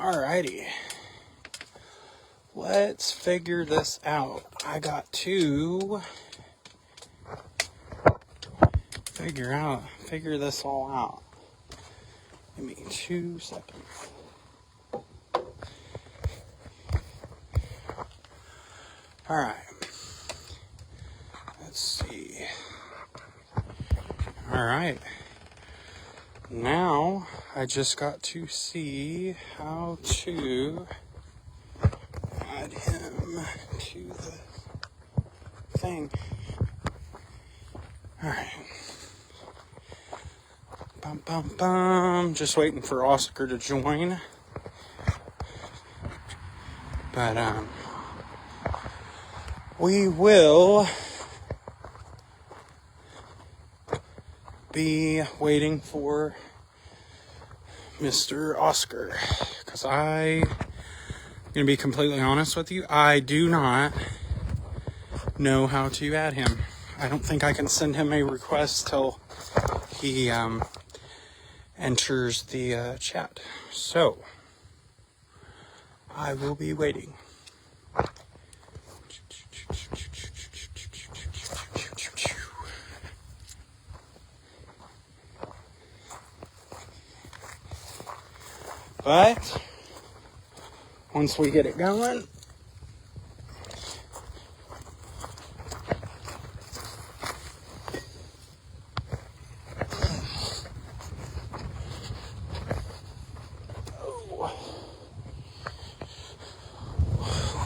Alrighty. Let's figure this out. I got to figure this all out. Give me 2 seconds. Alright. Let's see. Alright. Now, I just got to see how to add him to the thing. Alright. Bum, bum, bum. Just waiting for Oscar to join. But, we will be waiting for Mr. Oscar, because I'm going to be completely honest with you, I do not know how to add him. I don't think I can send him a request till he enters the chat. So, I will be waiting. But once we get it going,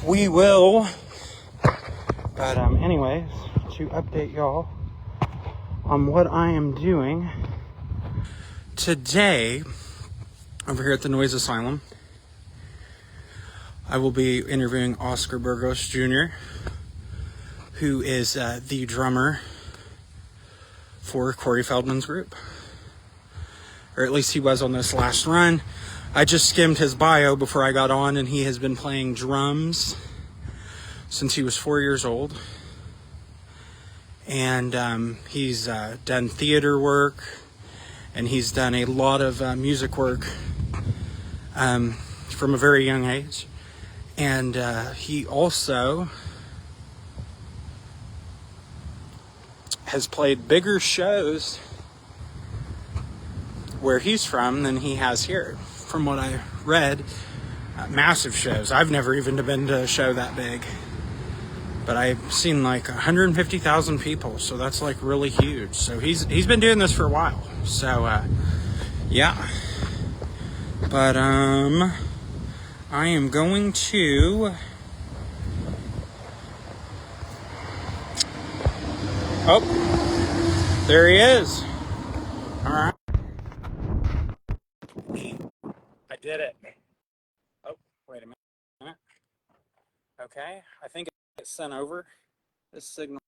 we will. But anyways, to update y'all on what I am doing today over here at the Noize Azylum, I will be interviewing Oscar Burgos Jr., who is the drummer for Corey Feldman's group. Or at least he was on this last run. I just skimmed his bio before I got on, and he has been playing drums since he was 4 years old. And he's done theater work, and he's done a lot of music work from a very young age. And he also has played bigger shows where he's from than he has here. From what I read, massive shows. I've never even been to a show that big. But I've seen like 150,000 people, so that's like really huge. So he's been doing this for a while. So yeah. But I am going to oh, there he is. All right. I did it. Oh, wait a minute. Okay, I think it's sent over. This signal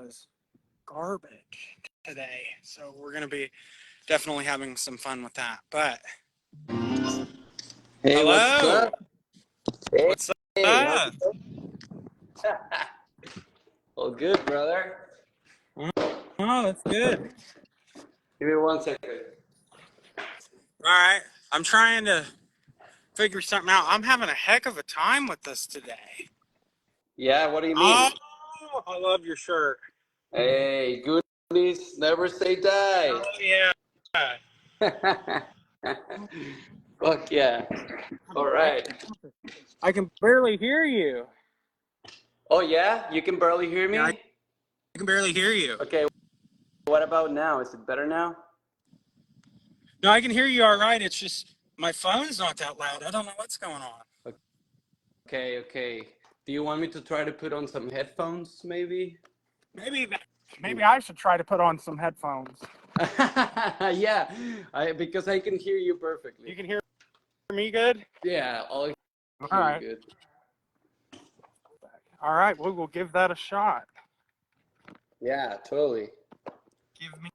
is garbage today, so we're gonna be definitely having some fun with that. But hey, hello. what's up? Hey, what's up? All good, brother. Oh, that's good. Give me 1 second. All right, I'm trying to figure something out. I'm having a heck of a time with this today. Yeah, what do you mean? Oh, I love your shirt. Hey, Goonies, never say die. Oh, yeah. Fuck yeah. All right. I can barely hear you. Oh, yeah? You can barely hear me? Yeah, I can barely hear you. Okay, what about now? Is it better now? No, I can hear you all right. It's just my phone's not that loud. I don't know what's going on. Okay. Do you want me to try to put on some headphones, maybe? Maybe I should try to put on some headphones. Yeah, because I can hear you perfectly. You can hear me good? Yeah, I'll hear All right. you good. All right, we'll give that a shot. Yeah, totally. Give me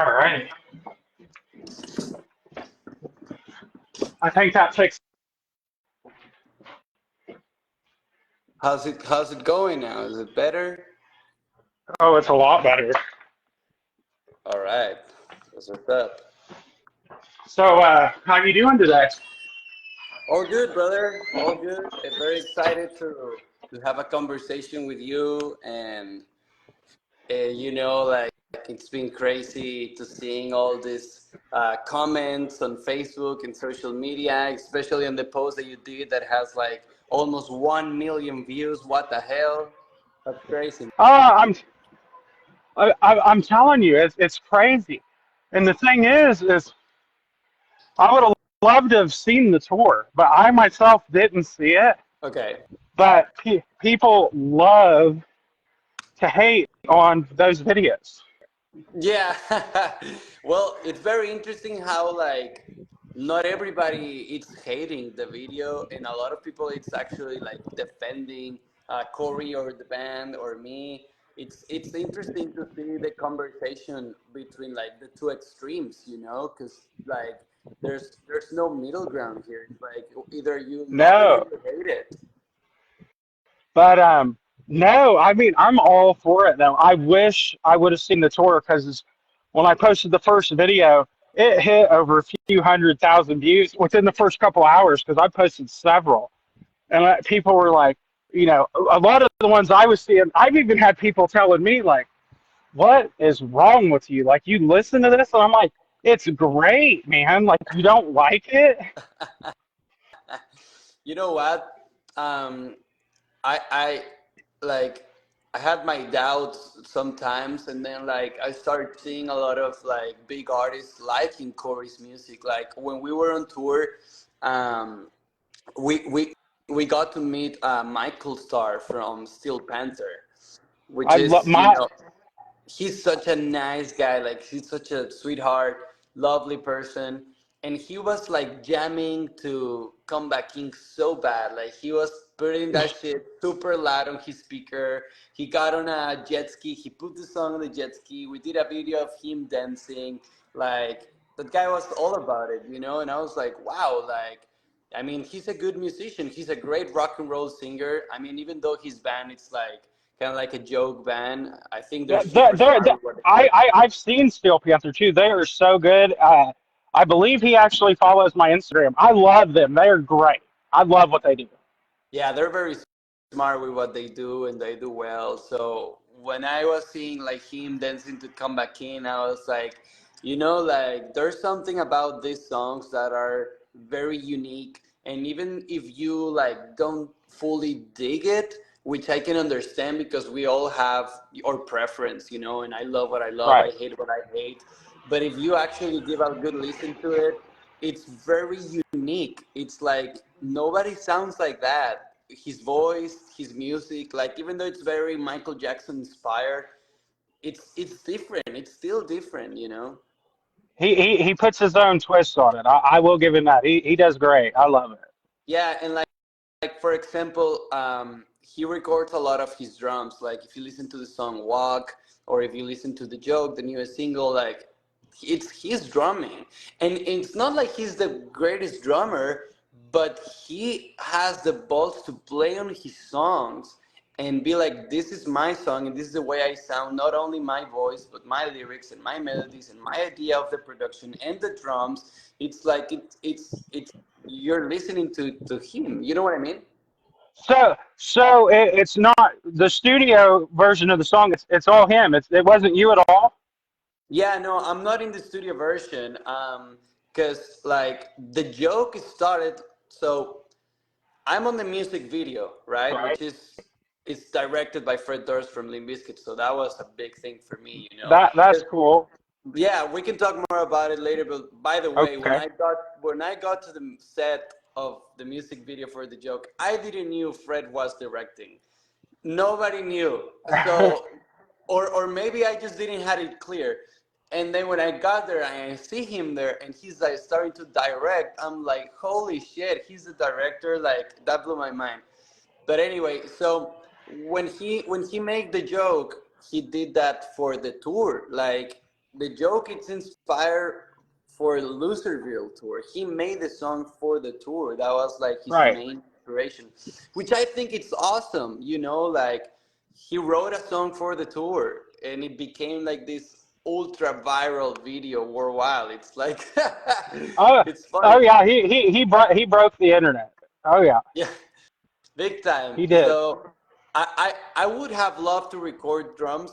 All right. I think that fixed. How's it going now? Is it better? Oh, it's a lot better. All right. What's up? So, how you doing today? All good, brother. All good. I'm very excited to have a conversation with you, and like it's been crazy to seeing all these comments on Facebook and social media, especially on the post that you did that has like almost 1 million views. What the hell? That's crazy. Uh, I'm I'm telling you, it's crazy. And the thing is I would have loved to have seen the tour, but I myself didn't see it. Okay. But people love to hate on those videos. Yeah. Well, it's very interesting how like not everybody is hating the video, and a lot of people it's actually like defending Corey or the band or me. It's interesting to see the conversation between like the two extremes, because like there's no middle ground here. It's like either you love it or No, you hate it. but no, I mean I'm all for it though. I wish I would have seen the tour because when I posted the first video, it hit over a few 100,000 views within the first couple hours because I posted several. And people were like, a lot of the ones I was seeing, I've even had people telling me like, "What is wrong with you? Like, you listen to this?" And I'm like, "It's great, man. Like, you don't like it?" You know what? Um, I like I had my doubts sometimes, and then like I started seeing a lot of like big artists liking Corey's music. Like when we were on tour, um, we we we got to meet Michael Starr from Steel Panther, which I love is my he's such a nice guy. Like he's such a sweetheart, lovely person. And he was like jamming to Come Back King so bad. Like he was putting that shit super loud on his speaker. He got on a jet ski. He put the song on the jet ski. We did a video of him dancing. Like that guy was all about it. And I was like, wow, like I mean, he's a good musician. He's a great rock and roll singer. I mean, even though his band it's like kind of like a joke band, I think they're super smart with what they do. I've seen Steel Panther too. They are so good. I believe he actually follows my Instagram. I love them. They are great. I love what they do. Yeah, they're very smart with what they do, and they do well. So when I was seeing like him dancing to Come Back In, I was like, like there's something about these songs that are very unique. And even if you like don't fully dig it, which I can understand because we all have our preference, and I love what I love, I Right. hate what I hate. But if you actually give a good listen to it, it's very unique. It's like nobody sounds like that. His voice, his music, like even though it's very Michael Jackson inspired, it's different. It's still different. He puts his own twist on it. I will give him that. He does great. I love it. Yeah, and like for example, he records a lot of his drums. Like if you listen to the song Walk, or if you listen to The Joke, the newest single, like it's his drumming. And it's not like he's the greatest drummer, but he has the balls to play on his songs and be like, this is my song and this is the way I sound, not only my voice, but my lyrics and my melodies and my idea of the production and the drums. It's like it's you're listening to him. You know what I mean? So it's not the studio version of the song. It's all him. It wasn't you at all. Yeah, no, I'm not in the studio version. Because like the joke started. So I'm on the music video, right? Right. Which is it's directed by Fred Durst from Limp Bizkit. So that was a big thing for me. That's 'Cause, cool. yeah, we can talk more about it later. But by the way, when Okay. I got to the set of the music video for the joke, I didn't knew Fred was directing. Nobody knew. So, or maybe I just didn't have it clear. And then when I got there and I see him there and he's like starting to direct, I'm like, holy shit, he's the director. Like that blew my mind. But anyway, so when he made the joke, he did that for the tour. Like the joke it's inspired for the Loserville tour. He made the song for the tour. That was like his Right. main inspiration, which I think it's awesome. You know, like he wrote a song for the tour, and it became like this ultra viral video worldwide. It's like Oh, it's funny. oh yeah. He broke the internet. Oh yeah, Yeah, big time. he did. So I would have loved to record drums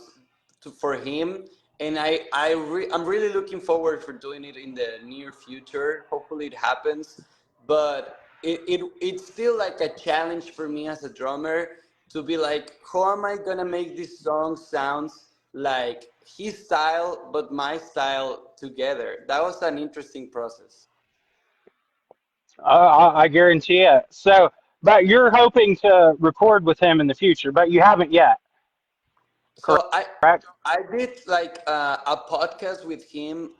for him, and I'm really looking forward for doing it in the near future. Hopefully it happens, but it's still like a challenge for me as a drummer to be like, how am I gonna make this song sounds like his style but my style together? That was an interesting process. I guarantee it. So, but you're hoping to record with him in the future, but you haven't yet, So correct? I did like a podcast with him,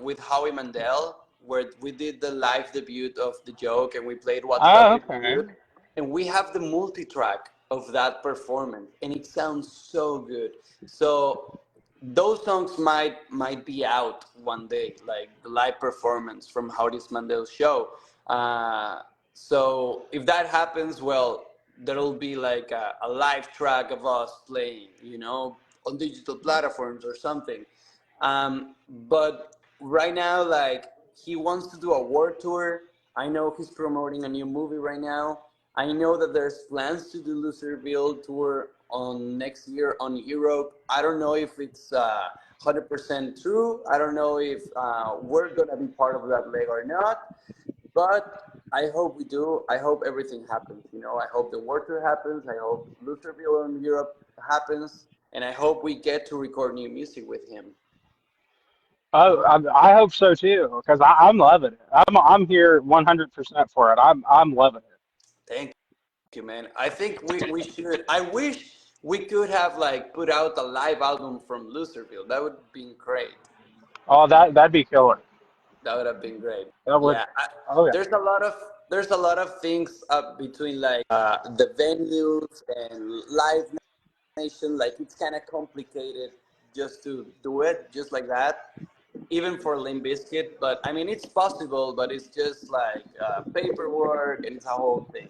with Howie Mandel, where we did the live debut of the joke, and we played "What's Up Oh, If You okay. Could," and we have the multi-track of that performance, and it sounds so good. So those songs might be out one day, like the live performance from Howie's Mandel's show. Uh, so if that happens, well, there'll be like a live track of us playing, on digital platforms or something. But right now, like he wants to do a world tour. I know he's promoting a new movie right now. I know that there's plans to do Loserville tour on next year on Europe. I don't know if it's 100% true. I don't know if we're gonna be part of that leg or not. But I hope we do. I hope everything happens. I hope the world tour happens. I hope Loserville in Europe happens, and I hope we get to record new music with him. Oh, I hope so too, because I'm loving it. I'm here 100% for it. I'm loving it. Thank you, man. I think we should. I wish we could have like put out a live album from Loserville. That would have been great. Oh, that'd be killer. That would have been great. That would. Yeah, Oh yeah. there's a lot of things up between like the venues and live nation. Like it's kind of complicated just to do it just like that, even for Limp Bizkit. But I mean, it's possible, but it's just like paperwork and it's a whole thing.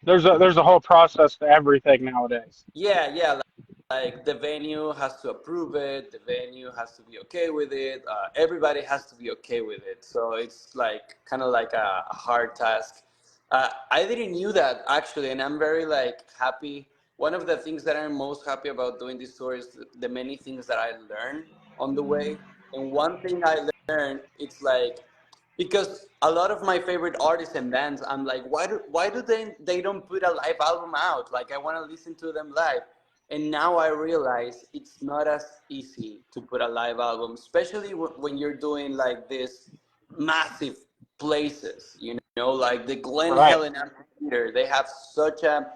There's a whole process to everything nowadays. Yeah, yeah. Like the venue has to approve it. The venue has to be okay with it. Everybody has to be okay with it. So it's like kind of like a hard task. I didn't knew that actually, and I'm very like happy. One of the things that I'm most happy about doing this tour is the many things that I learned on the way. And one thing I learned, it's like because a lot of my favorite artists and bands, I'm like, why do they don't put a live album out? Like I want to listen to them live. And now I realize it's not as easy to put a live album, especially when you're doing like this massive places, like the Glen Right. Helen Amphitheater. They have such a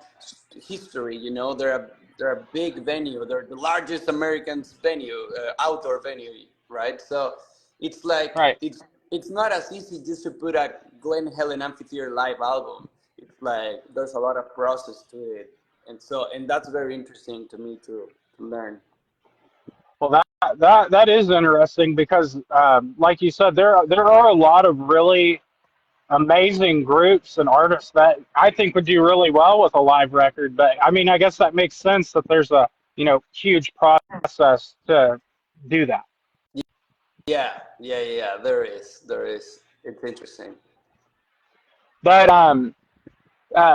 history, they're a big venue. They're the largest American venue, outdoor venue, right? So it's like Right. it's not as easy just to put a Glen Helen Amphitheater live album. It's like there's a lot of process to it, and that's very interesting to me to learn. Well, that is interesting because, like you said, there are a lot of really amazing groups and artists that I think would do really well with a live record. But I mean, I guess that makes sense that there's a huge process to do that. Yeah, yeah, yeah, yeah. There is. It's interesting. But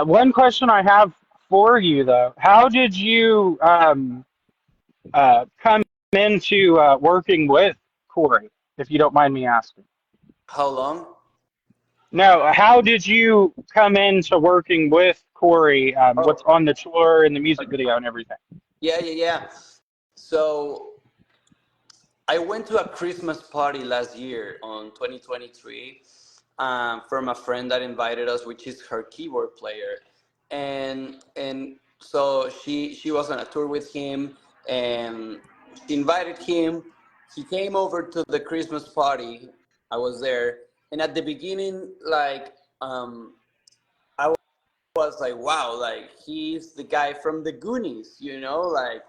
one question I have for you though, how did you come into working with Corey, if you don't mind me asking? How long? No, how did you come into working with Corey? What's Oh, on the tour and the music okay. video and everything? Yeah, yeah, yeah. So I went to a Christmas party last year on 2023 from a friend that invited us, which is her keyboard player, and so she was on a tour with him, and she invited him. He came over to the Christmas party. I was there, and at the beginning, like I was like, wow, like he's the guy from the Goonies, like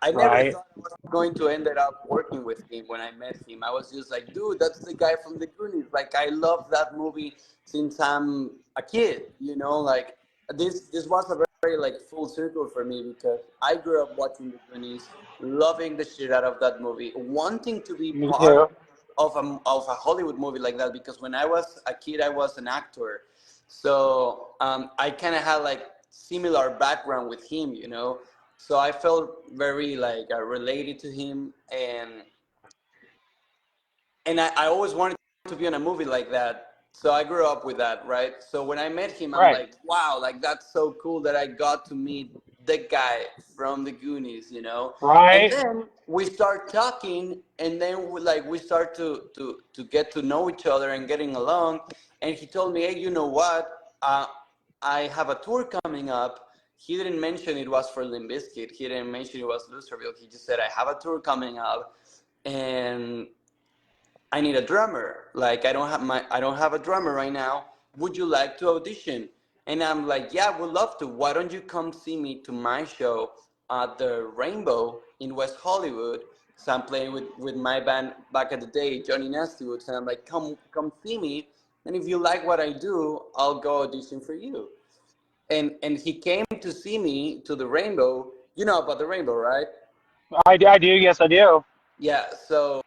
I never Right. thought I was going to end up working with him when I met him. I was just like, dude, that's the guy from the Goonies. Like, I love that movie since I'm a kid. You know, like this was a very like full circle for me because I grew up watching the Goonies, loving the shit out of that movie, wanting to be Me part too. of a Hollywood movie like that because when I was a kid, I was an actor. So I kind of had like similar background with him, you know. So I felt very like related to him, and I always wanted to be in a movie like that. So I grew up with that, right? So when I met him, I'm Right. like, wow, like that's so cool that I got to meet the guy from the Goonies, you know. And Right. then we start talking, and then we start to get to know each other and getting along. And he told me, hey, you know what? I have a tour coming up. He didn't mention it was for Limp Bizkit. He didn't mention it was Loserville. He just said, I have a tour coming up, and I need a drummer. Like I don't have a drummer right now. Would you like to audition? And I'm like, yeah, I would love to. Why don't you come see me to my show at the Rainbow in West Hollywood? So I'm playing with my band back at the day, Johnny Nastywood. And I'm like, come see me. And if you like what I do, I'll go audition for you. And he came to see me to the Rainbow. You know about the Rainbow, right? I do. Yes, I do. Yeah, so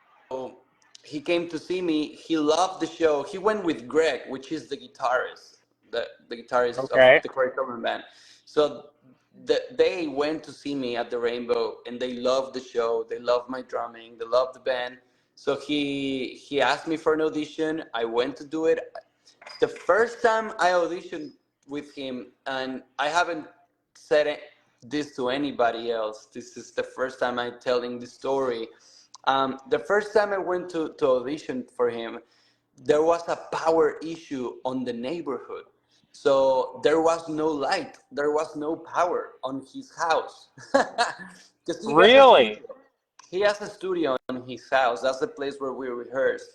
he came to see me. He loved the show. He went with Greg, which is the guitarist of Okay. the Corey Feldman band. So they went to see me at the Rainbow, and they loved the show. They loved my drumming. They loved the band. So he asked me for an audition. I went to do it. The first time I auditioned with him, and I haven't said this to anybody else. This is the first time I'm telling the story. The first time I went to audition for him, there was a power issue on the neighborhood. So there was no light, there was no power on his house. Because he has a Really? studio. He has a studio in his house. That's the place where we rehearse.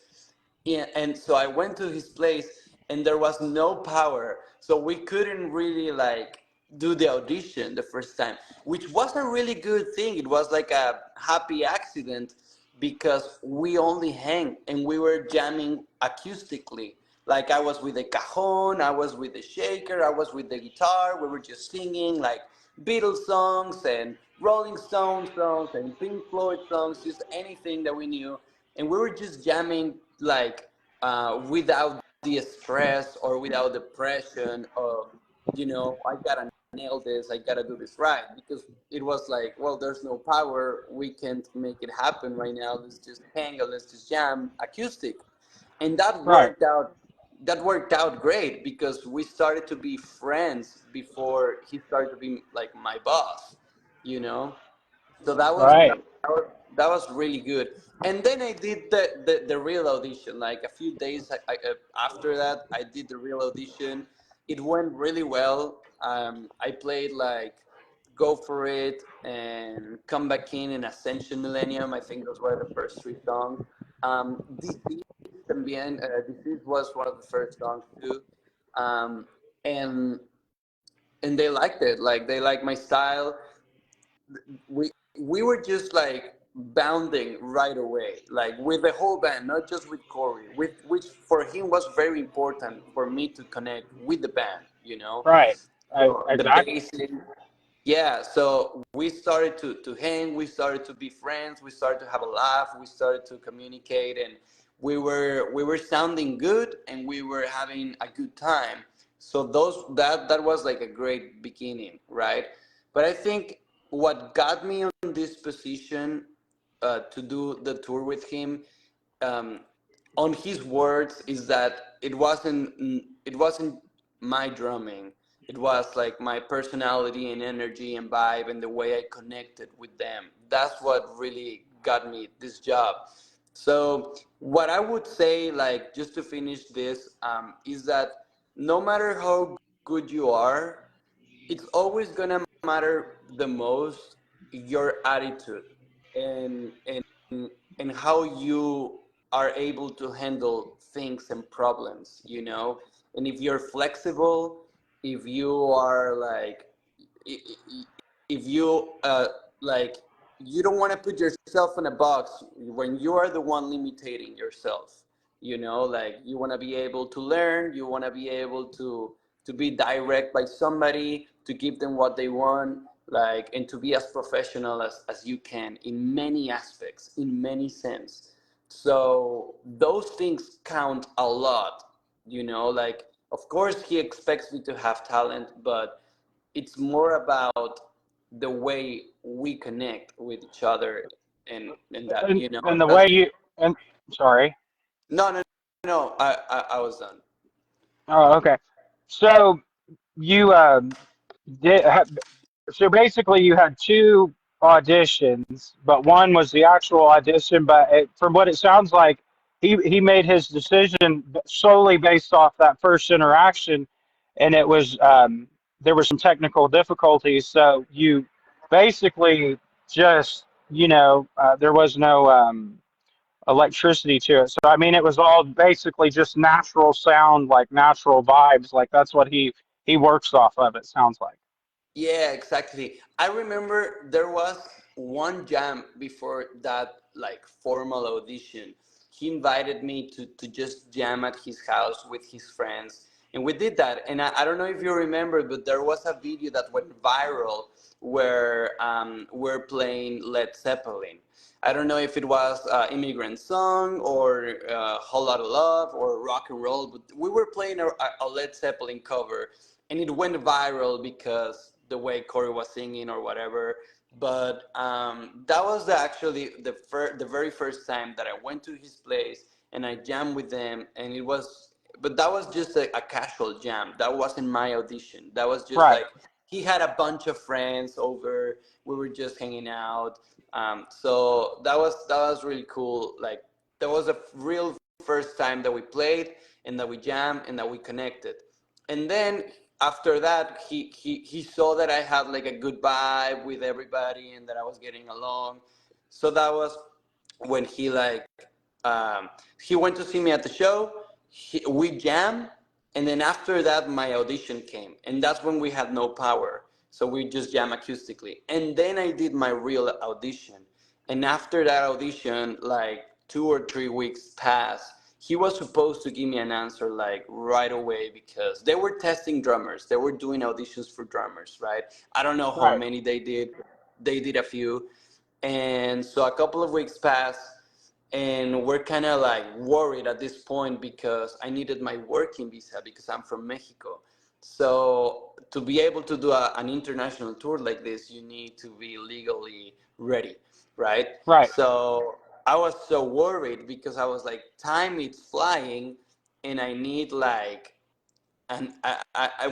Yeah, and so I went to his place and there was no power. So we couldn't really like do the audition the first time, which was a really good thing. It was like a happy accident because we only hang and we were jamming acoustically. Like I was with the cajon, I was with the shaker, I was with the guitar. We were just singing like Beatles songs and Rolling Stones songs and Pink Floyd songs, just anything that we knew. And we were just jamming like without the stress or without the pressure of, I gotta nail this, I gotta do this right, because it was like, well, there's no power, we can't make it happen right now. Let's just hang out, let's just jam acoustic, and that Right. worked out. That worked out great because we started to be friends before he started to be like my boss, you know. So Right. that was really good. And then I did the real audition. Like a few days after that, I did the real audition. It went really well. I played like "Go for It" and "Come Back In" and "Ascension Millennium." I think those were the first three songs. Disease también. Disease was one of the first songs too. Um, and and they liked it. Like they liked my style. We were just like bounding right away, like with the whole band, not just with Corey, with which for him was very important for me to connect with the band, you know. Right. So the Exactly. bassist, yeah. So we started to hang, we started to be friends, we started to have a laugh, we started to communicate, and we were sounding good, and we were having a good time. So that was like a great beginning, right? But I think what got me on this position to do the tour with him, um, on his words, is that it wasn't my drumming. It was like my personality and energy and vibe and the way I connected with them. That's what really got me this job. So what I would say, like just to finish this, is that no matter how good you are, it's always gonna matter the most your attitude and how you are able to handle things and problems, and if you're flexible, if you are like, if you like you don't want to put yourself in a box when you are the one limiting yourself. You know, like you want to be able to learn, you want to be able to be direct by somebody, to give them what they want, like, and to be as professional as you can in many aspects, in many sense. So those things count a lot, you know, like of course he expects me to have talent, but it's more about the way we connect with each other, and that, you know, And the way that's, you and sorry. no, no, no, I was done. Oh, okay. So you did so basically you had two auditions, but one was the actual audition. But from what it sounds like, he made his decision solely based off that first interaction, and it was there were some technical difficulties. So you basically just there was no electricity to it. So I mean, it was all basically just natural sound, like natural vibes. Like that's what he works off of. It sounds like. Yeah, exactly. I remember there was one jam before that, like formal audition. He invited me to just jam at his house with his friends. And we did that. And I don't know if you remember, but there was a video that went viral where we're playing Led Zeppelin. I don't know if it was Immigrant Song or Whole Lotta Love or Rock and Roll, but we were playing a Led Zeppelin cover, and it went viral because the way Corey was singing or whatever. But that was actually the very first time that I went to his place and I jammed with them, and it was. But that was just a casual jam. That wasn't my audition. That was just Right. like he had a bunch of friends over. We were just hanging out. So that was really cool. Like that was a real first time that we played and that we jammed and that we connected. And then after that, he saw that I had like a good vibe with everybody and that I was getting along. So that was when um, he went to see me at the show. We jammed, and then after that, my audition came, and that's when we had no power, so we just jam acoustically. And then I did my real audition, and after that audition, like 2 or 3 weeks passed. He was supposed to give me an answer like right away because they were testing drummers. They were doing auditions for drummers, right? I don't know how Right. many they did. They did a few, and so a couple of weeks passed, and we're kind of like worried at this point because I needed my working visa because I'm from Mexico. So to be able to do an international tour like this, you need to be legally ready, right? Right. So I was so worried because I was like, time is flying, and I need like, and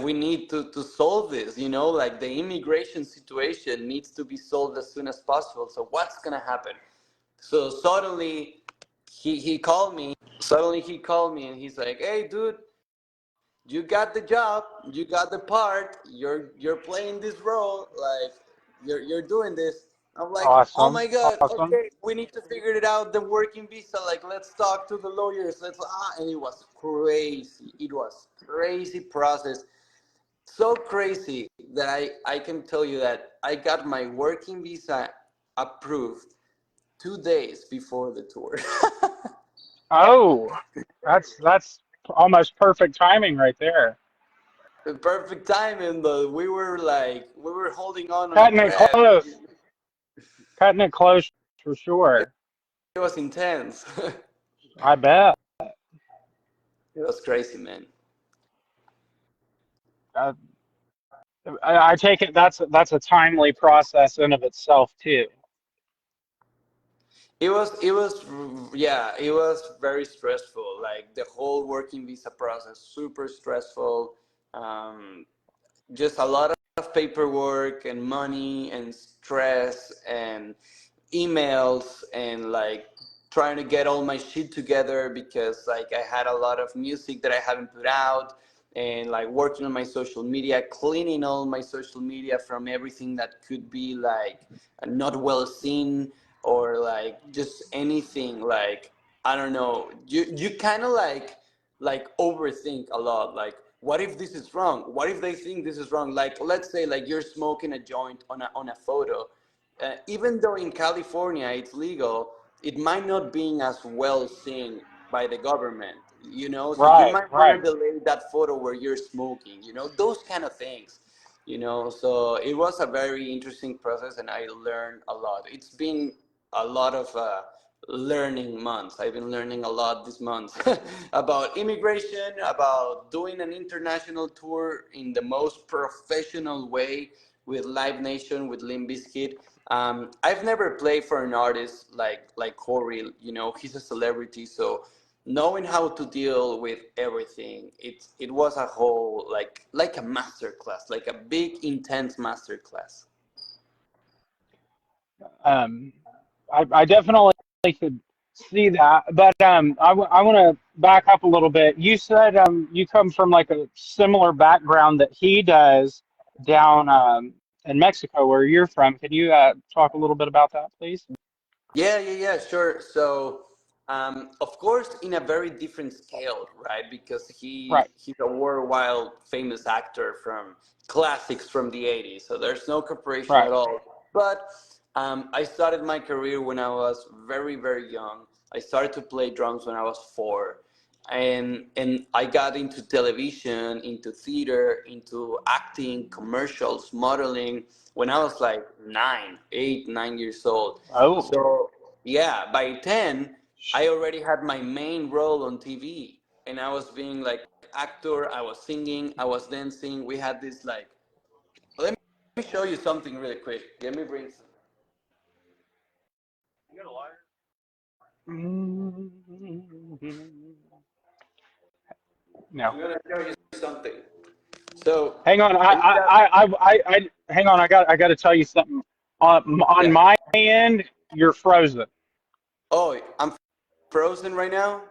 we need to solve this, you know, like the immigration situation needs to be solved as soon as possible. So what's gonna happen? So suddenly he called me. Suddenly he called me and he's like, "Hey, dude, you got the job. You got the part. You're playing this role. Like you're doing this." I'm like, "Oh Awesome. my god. Awesome. Okay, we need to figure it out. The working visa. Like let's talk to the lawyers. Let's And it was crazy. It was crazy process. So crazy that I can tell you that I got my working visa approved 2 days before the tour. Oh, that's almost perfect timing right there. The perfect timing, though. We were holding on a Cutting it breath. close. Cutting it close for sure. It was intense. I bet. It was crazy, man. Uh, I take it that's a timely process in of itself too. Yeah, it was very stressful. Like the whole working visa process, super stressful. Um, just a lot of paperwork and money and stress and emails and like trying to get all my shit together because like I had a lot of music that I haven't put out, and like working on my social media, cleaning all my social media from everything that could be like not well seen, or like just anything like, I don't know, you kind of like overthink a lot. Like what if this is wrong? What if they think this is wrong? Like let's say like you're smoking a joint on a photo, even though in California it's legal, it might not be as well seen by the government, you know. So you Right, might want to right. delay that photo where you're smoking, you know, those kind of things, you know. So it was a very interesting process, and I learned a lot. It's been a lot of learning months. I've been learning a lot this month about immigration, about doing an international tour in the most professional way with Live Nation, with Limp Bizkit. I've never played for an artist like Corey. You know, he's a celebrity, so knowing how to deal with everything, it was a whole like a master class, like a big intense master class. Um, I definitely could see that, but I want to back up a little bit. You said you come from like a similar background that he does down in Mexico, where you're from. Could you talk a little bit about that, please? Yeah, sure. So, of course, in a very different scale, right? Because Right, he's a worldwide famous actor from classics from the '80s. So there's no comparison right. at all. But I started my career when I was very young. I started to play drums when I was 4, and I got into television, into theater, into acting, commercials, modeling when I was like 9, 8, 9 years old. Oh, So yeah, by 10, I already had my main role on TV, and I was being like actor. I was singing, I was dancing. We had this like. Let me show you something really quick. Let me bring some. no. I'm gonna show you something. So Hang on, I used to have. hang on. I got to tell you something. On Yeah. my end, you're frozen. Oh, I'm frozen right now.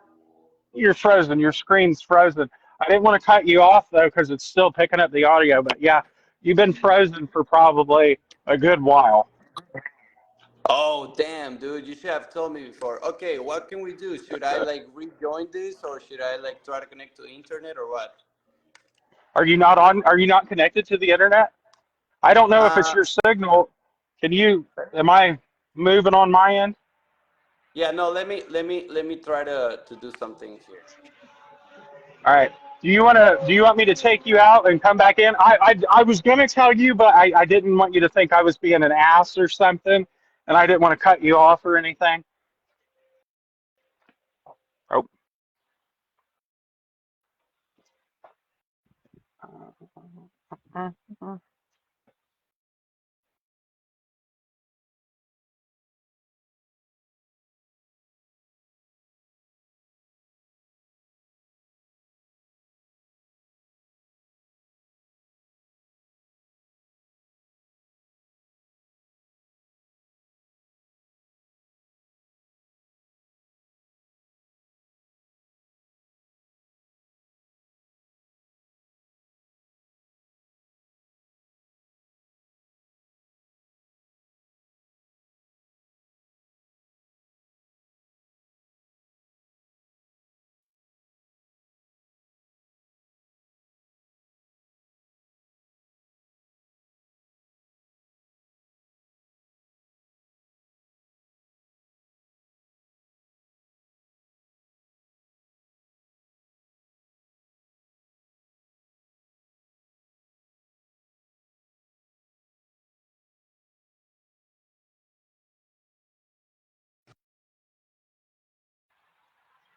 You're frozen. Your screen's frozen. I didn't want to cut you off though because it's still picking up the audio. But yeah, you've been frozen for probably a good while. Oh, damn, dude, you should have told me before. Okay, what can we do? Should I like rejoin this, or should I like try to connect to the internet, or what? Are you not on? Are you not connected to the internet? I don't know if it's Uh, your signal. Can you? Am I moving on my end? yeah, no, let me try to do something here. All right. Do you want to? Do you want me to take you out and come back in? I was gonna tell you, but I didn't want you to think I was being an ass or something, and I didn't want to cut you off or anything. Oh.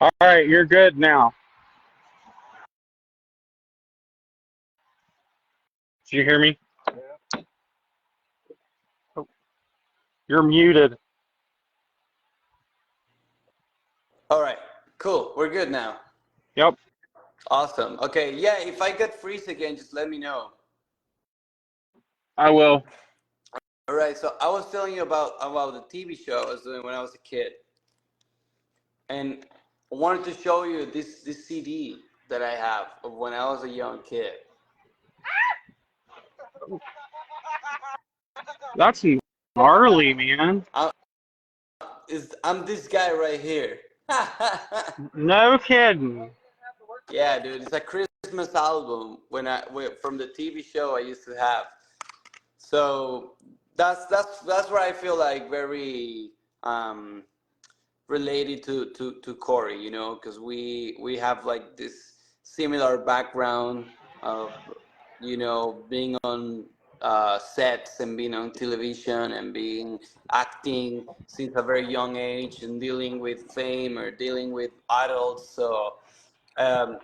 All right, you're good now. Did you hear me? Oh, you're muted. All right, cool. We're good now. Yep, Awesome. Okay, yeah. If I get freeze again, just let me know. I will. All right. So I was telling you about the TV show I was doing when I was a kid, and I wanted to show you this CD that I have of when I was a young kid. That's gnarly, man. I'm this guy right here. No kidding. Yeah, dude, it's a Christmas album from the TV show I used to have. So That's where I feel like very um, related to Corey, you know, because we have like this similar background of, you know, being on sets and being on television and being acting since a very young age and dealing with fame or dealing with adults. So um,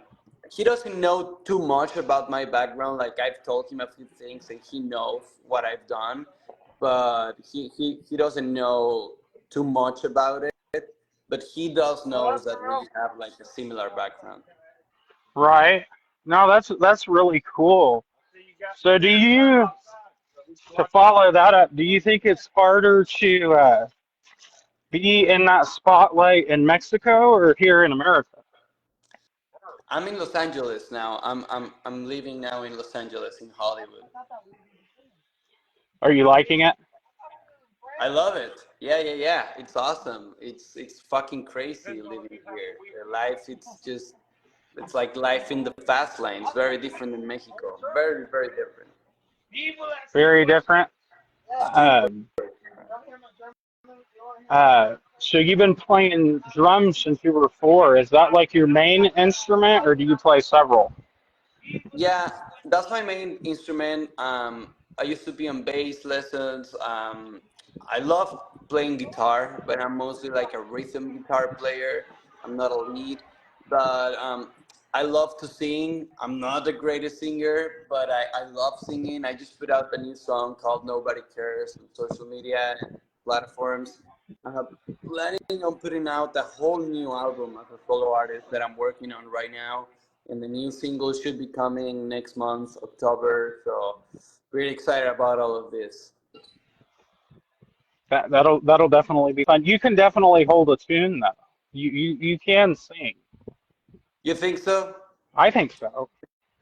he doesn't know too much about my background. Like I've told him a few things and he knows what I've done, but he doesn't know too much about it. But he does knows that we have like a similar background. Right. No, that's really cool. So do you, to follow that up, do you think it's harder to be in that spotlight in Mexico or here in America? I'm in Los Angeles now. I'm living now in Los Angeles in Hollywood. Are you liking it? I love it. Yeah, yeah, yeah. It's awesome. It's fucking crazy living here. The life, it's like life in the fast lane. It's very different than Mexico. Very, very different. Very different. Super. Um, so you've been playing drums since you were 4. Is that like your main instrument, or do you play several? Yeah, that's my main instrument. I used to be on bass lessons. I love playing guitar, but I'm mostly like a rhythm guitar player. I'm not a lead, but I love to sing. I'm not the greatest singer, but I love singing. I just put out a new song called Nobody Cares on social media and platforms. I'm planning on putting out a whole new album as a solo artist that I'm working on right now, and the new single should be coming next month, October. So really excited about all of this. That'll definitely be fun. You can definitely hold a tune though. You can sing. You think so? I think so.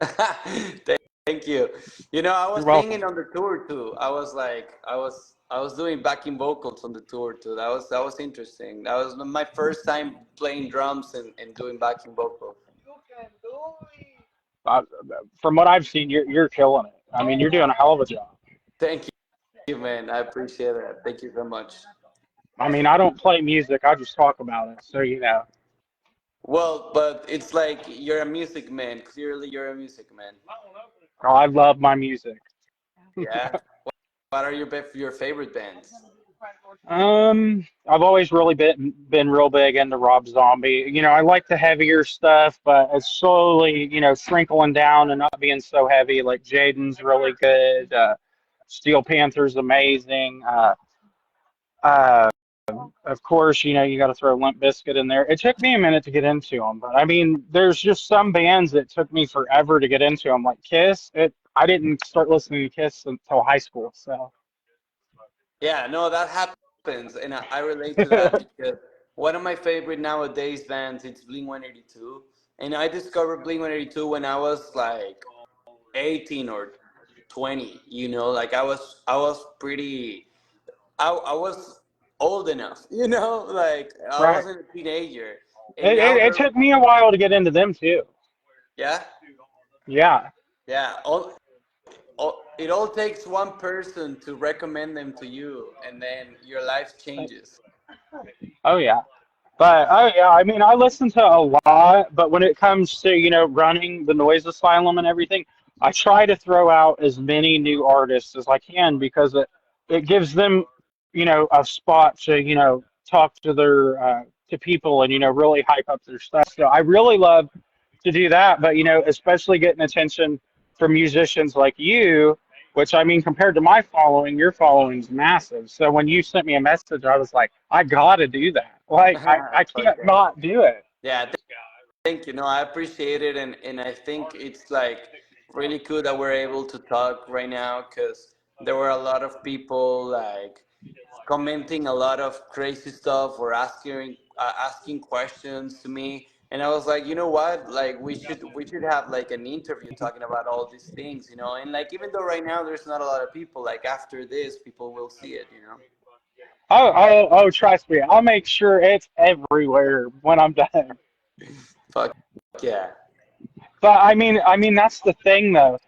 Thank you. You know, I You're was welcome. singing on the tour too. I was doing backing vocals on the tour too. That was interesting. That was my first time playing drums and doing backing vocals. Uh, from what I've seen, you're killing it. I mean, you're doing a hell of a job. Thank you, man. I appreciate that. Thank you so much. I mean, I don't play music. I just talk about it. So Well, but it's like you're a music man. Clearly, you're a music man. I love my music. Yeah. What are your favorite bands? I've always really been real big into Rob Zombie. I like the heavier stuff, but it's slowly, sprinkling down and not being so heavy. Like Jaden's really good. Steel Panther's amazing. Uh, of course, you got to throw Limp Bizkit in there. It took me a minute to get into them, but I mean, there's just some bands that took me forever to get into them, like Kiss. I didn't start listening to Kiss until high school, so. Yeah, no, that happens, and I relate to that because one of my favorite nowadays bands it's Blink 182, and I discovered Blink 182 when I was like 18 or 20. You know, like I was pretty, I was old enough. You know, like I Right. wasn't a teenager, and It, now it, it they're took me a while to get into them too. yeah, Yeah. yeah. It all takes one person to recommend them to you, and then your life changes. Oh yeah. But oh yeah, I mean I listen to a lot, but when it comes to, running the Noise Asylum and everything, I try to throw out as many new artists as I can because it gives them, a spot to, talk to their to people and, really hype up their stuff. So I really love to do that, but especially getting attention from musicians like you, which I mean, compared to my following, your following's massive. So when you sent me a message, I was like, I gotta do that. Like, I can't Okay. not do it. Yeah, thank you. No, I appreciate it, and I think it's like really cool that we're able to talk right now because there were a lot of people like commenting a lot of crazy stuff or asking questions to me, and I was like, you know what, like we should have like an interview talking about all these things, and like even though right now there's not a lot of people, like after this people will see it. Oh, trust me, I'll make sure it's everywhere when I'm done. Fuck yeah. But I mean, that's the thing though.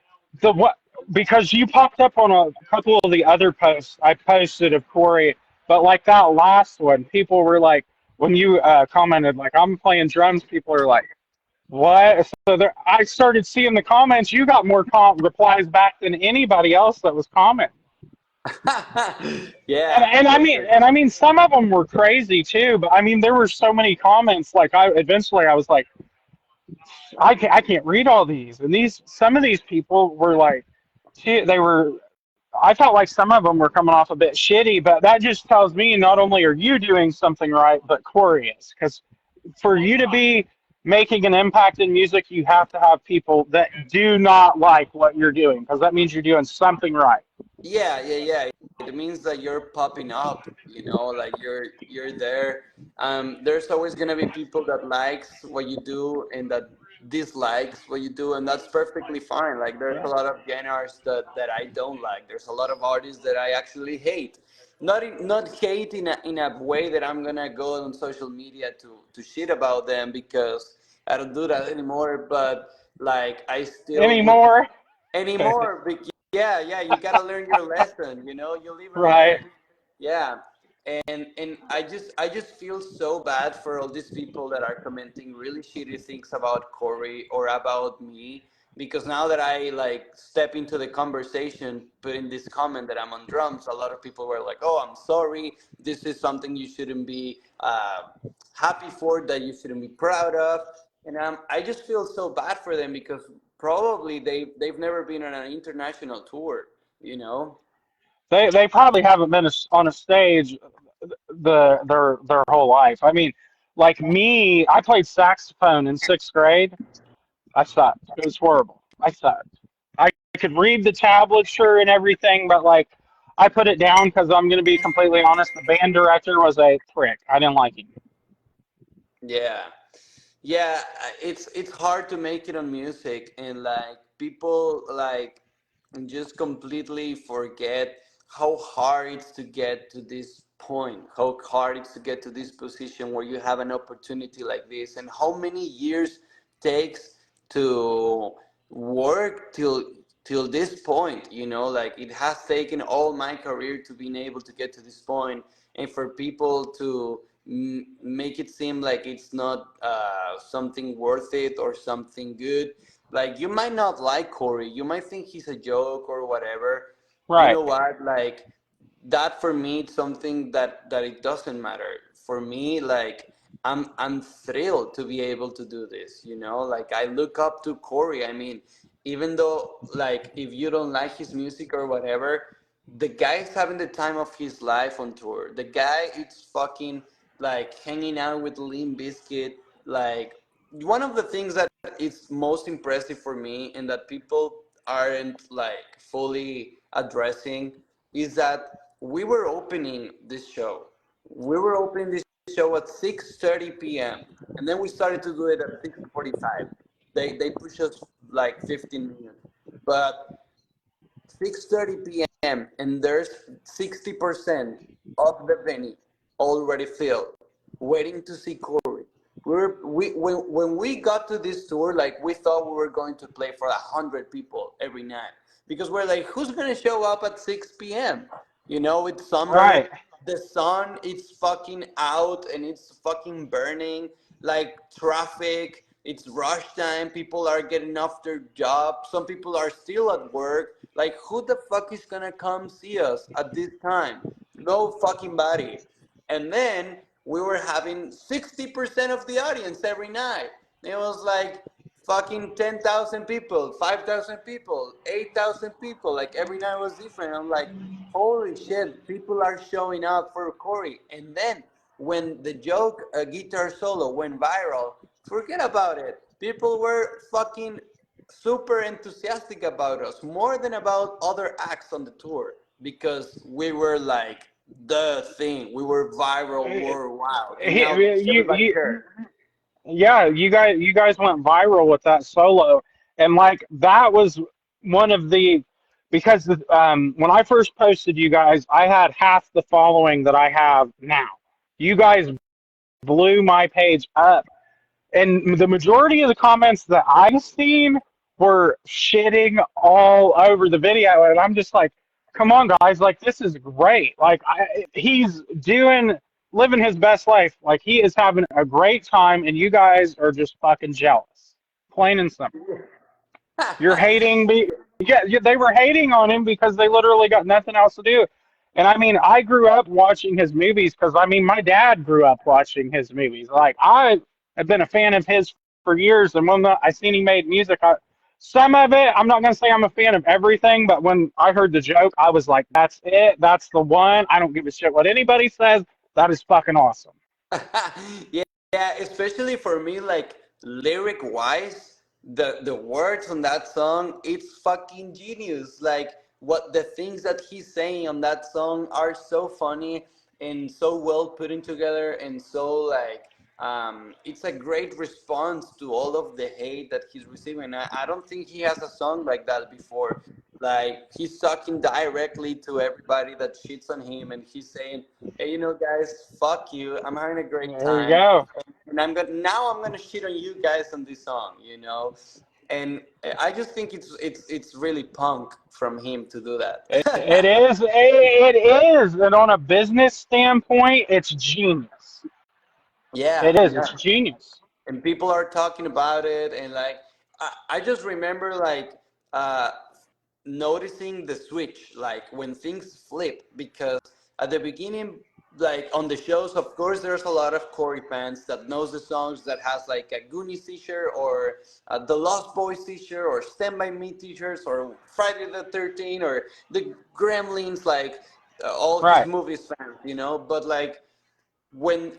The what? because you popped up on a couple of the other posts I posted of Corey, but like that last one, people were like, when you commented like I'm playing drums, people are like, what? So there, I started seeing the comments. You got more replies back than anybody else that was commenting. And, Yeah, and I mean, perfect. and I mean, some of them were crazy too. But I mean, there were so many comments. Like I was like, I can't read all these. And some of these people were like, they were. I felt like some of them were coming off a bit shitty. But that just tells me not only are you doing something right, but Corey is. Because for you to be making an impact in music, you have to have people that do not like what you're doing. Because that means you're doing something right. Yeah, yeah, yeah. It means that you're popping up, like you're there. There's always gonna be people that likes what you do and that dislikes what you do, and that's perfectly fine. Like there's a lot of genres that I don't like. There's a lot of artists that I actually hate. Not hate in a way that I'm gonna go on social media to shit about them, because I don't do that anymore. But like I still would Anymore. anymore. Yeah, yeah, you gotta learn your lesson. You live and Right. learn. Yeah, and I just feel so bad for all these people that are commenting really shitty things about Corey or about me, because now that I like step into the conversation, put in this comment that I'm on drums, a lot of people were like, "Oh, I'm sorry. This is something you shouldn't be happy for, that you shouldn't be proud of." And I just feel so bad for them, because probably they've never been on an international tour, you know? They probably haven't been on a stage their whole life. I mean, like me, I played saxophone in sixth grade. I sucked. It was horrible. I sucked. I could read the tablature and everything, but like I put it down because I'm going to be completely honest. The band director was a prick. I didn't like him. Yeah. Yeah, it's hard to make it on music, and like people like just completely forget how hard it's to get to this point, how hard it's to get to this position where you have an opportunity like this, and how many years takes to work till this point. Like it has taken all my career to being able to get to this point, and for people to make it seem like it's not something worth it or something good. Like you might not like Corey, you might think he's a joke or whatever. You Right. know what? Like that for me, it's something that it doesn't matter. For me, like I'm thrilled to be able to do this. Like I look up to Corey. I mean, even though like if you don't like his music or whatever, the guy's having the time of his life on tour. The guy is fucking like hanging out with Limp Bizkit. Like one of the things that is most impressive for me and that people aren't like fully addressing is that we were opening this show. We were opening this show at 6:30 p.m. and then we started to do it at 6:45. They pushed us like 15 minutes, but 6:30 p.m. and there's 60% of the venue already filled, waiting to see Corey. When we got to this tour, like we thought we were going to play for 100 people every night, because we're like, who's gonna show up at 6 p.m.? It's summer, Right. the sun it's fucking out and it's fucking burning, like traffic. It's rush time. People are getting off their job. Some people are still at work. Like, who the fuck is gonna come see us at this time? No fucking body. And then we were having 60% of the audience every night. It was like fucking 10,000 people, 5,000 people, 8,000 people. Like every night was different. I'm like, holy shit, people are showing up for Corey. And then when the joke guitar solo went viral, forget about it. People were fucking super enthusiastic about us, more than about other acts on the tour, because we were like the thing. We were viral worldwide, and now everybody You, cares. yeah, you guys went viral with that solo, and like that was one of the because when I first posted you guys, I had half the following that I have now. You guys blew my page up, and the majority of the comments that I've seen were shitting all over the video, and I'm just like, come on, guys, like this is great. Like he's living his best life. Like he is having a great time, and you guys are just fucking jealous, plain and simple. You're hating me. Yeah, they were hating on him because they literally got nothing else to do. And I mean, I grew up watching his movies because I mean, my dad grew up watching his movies. Like I have been a fan of his for years, and when I seen he made music, some of it, I'm not gonna say I'm a fan of everything, but when I heard the joke, I was like, that's it, that's the one. I don't give a shit what anybody says. That is fucking awesome. Yeah, yeah, especially for me, like lyric wise, the words on that song, it's fucking genius. Like what the things that he's saying on that song are so funny and so well put in together and so like it's a great response to all of the hate that he's receiving. I don't think he has a song like that before. Like he's talking directly to everybody that shits on him, and he's saying, "Hey, you know, guys, fuck you. I'm having a great There you time, go. and I'm gonna shit on you guys on this song." You know, and I just think it's really punk from him to do It that. is. It is. And on a business standpoint, it's genius. Yeah, It is. yeah. It's genius. And people are talking about it, and like I just remember like uh, noticing the switch, like when things flip, because at the beginning, like on the shows, of course there's a lot of Corey fans that knows the songs, that has like a Goonies t-shirt or the Lost Boys t-shirt or Stand By Me t-shirts or Friday the 13th or the Gremlins, like all his Right. movies fans, you know. But like when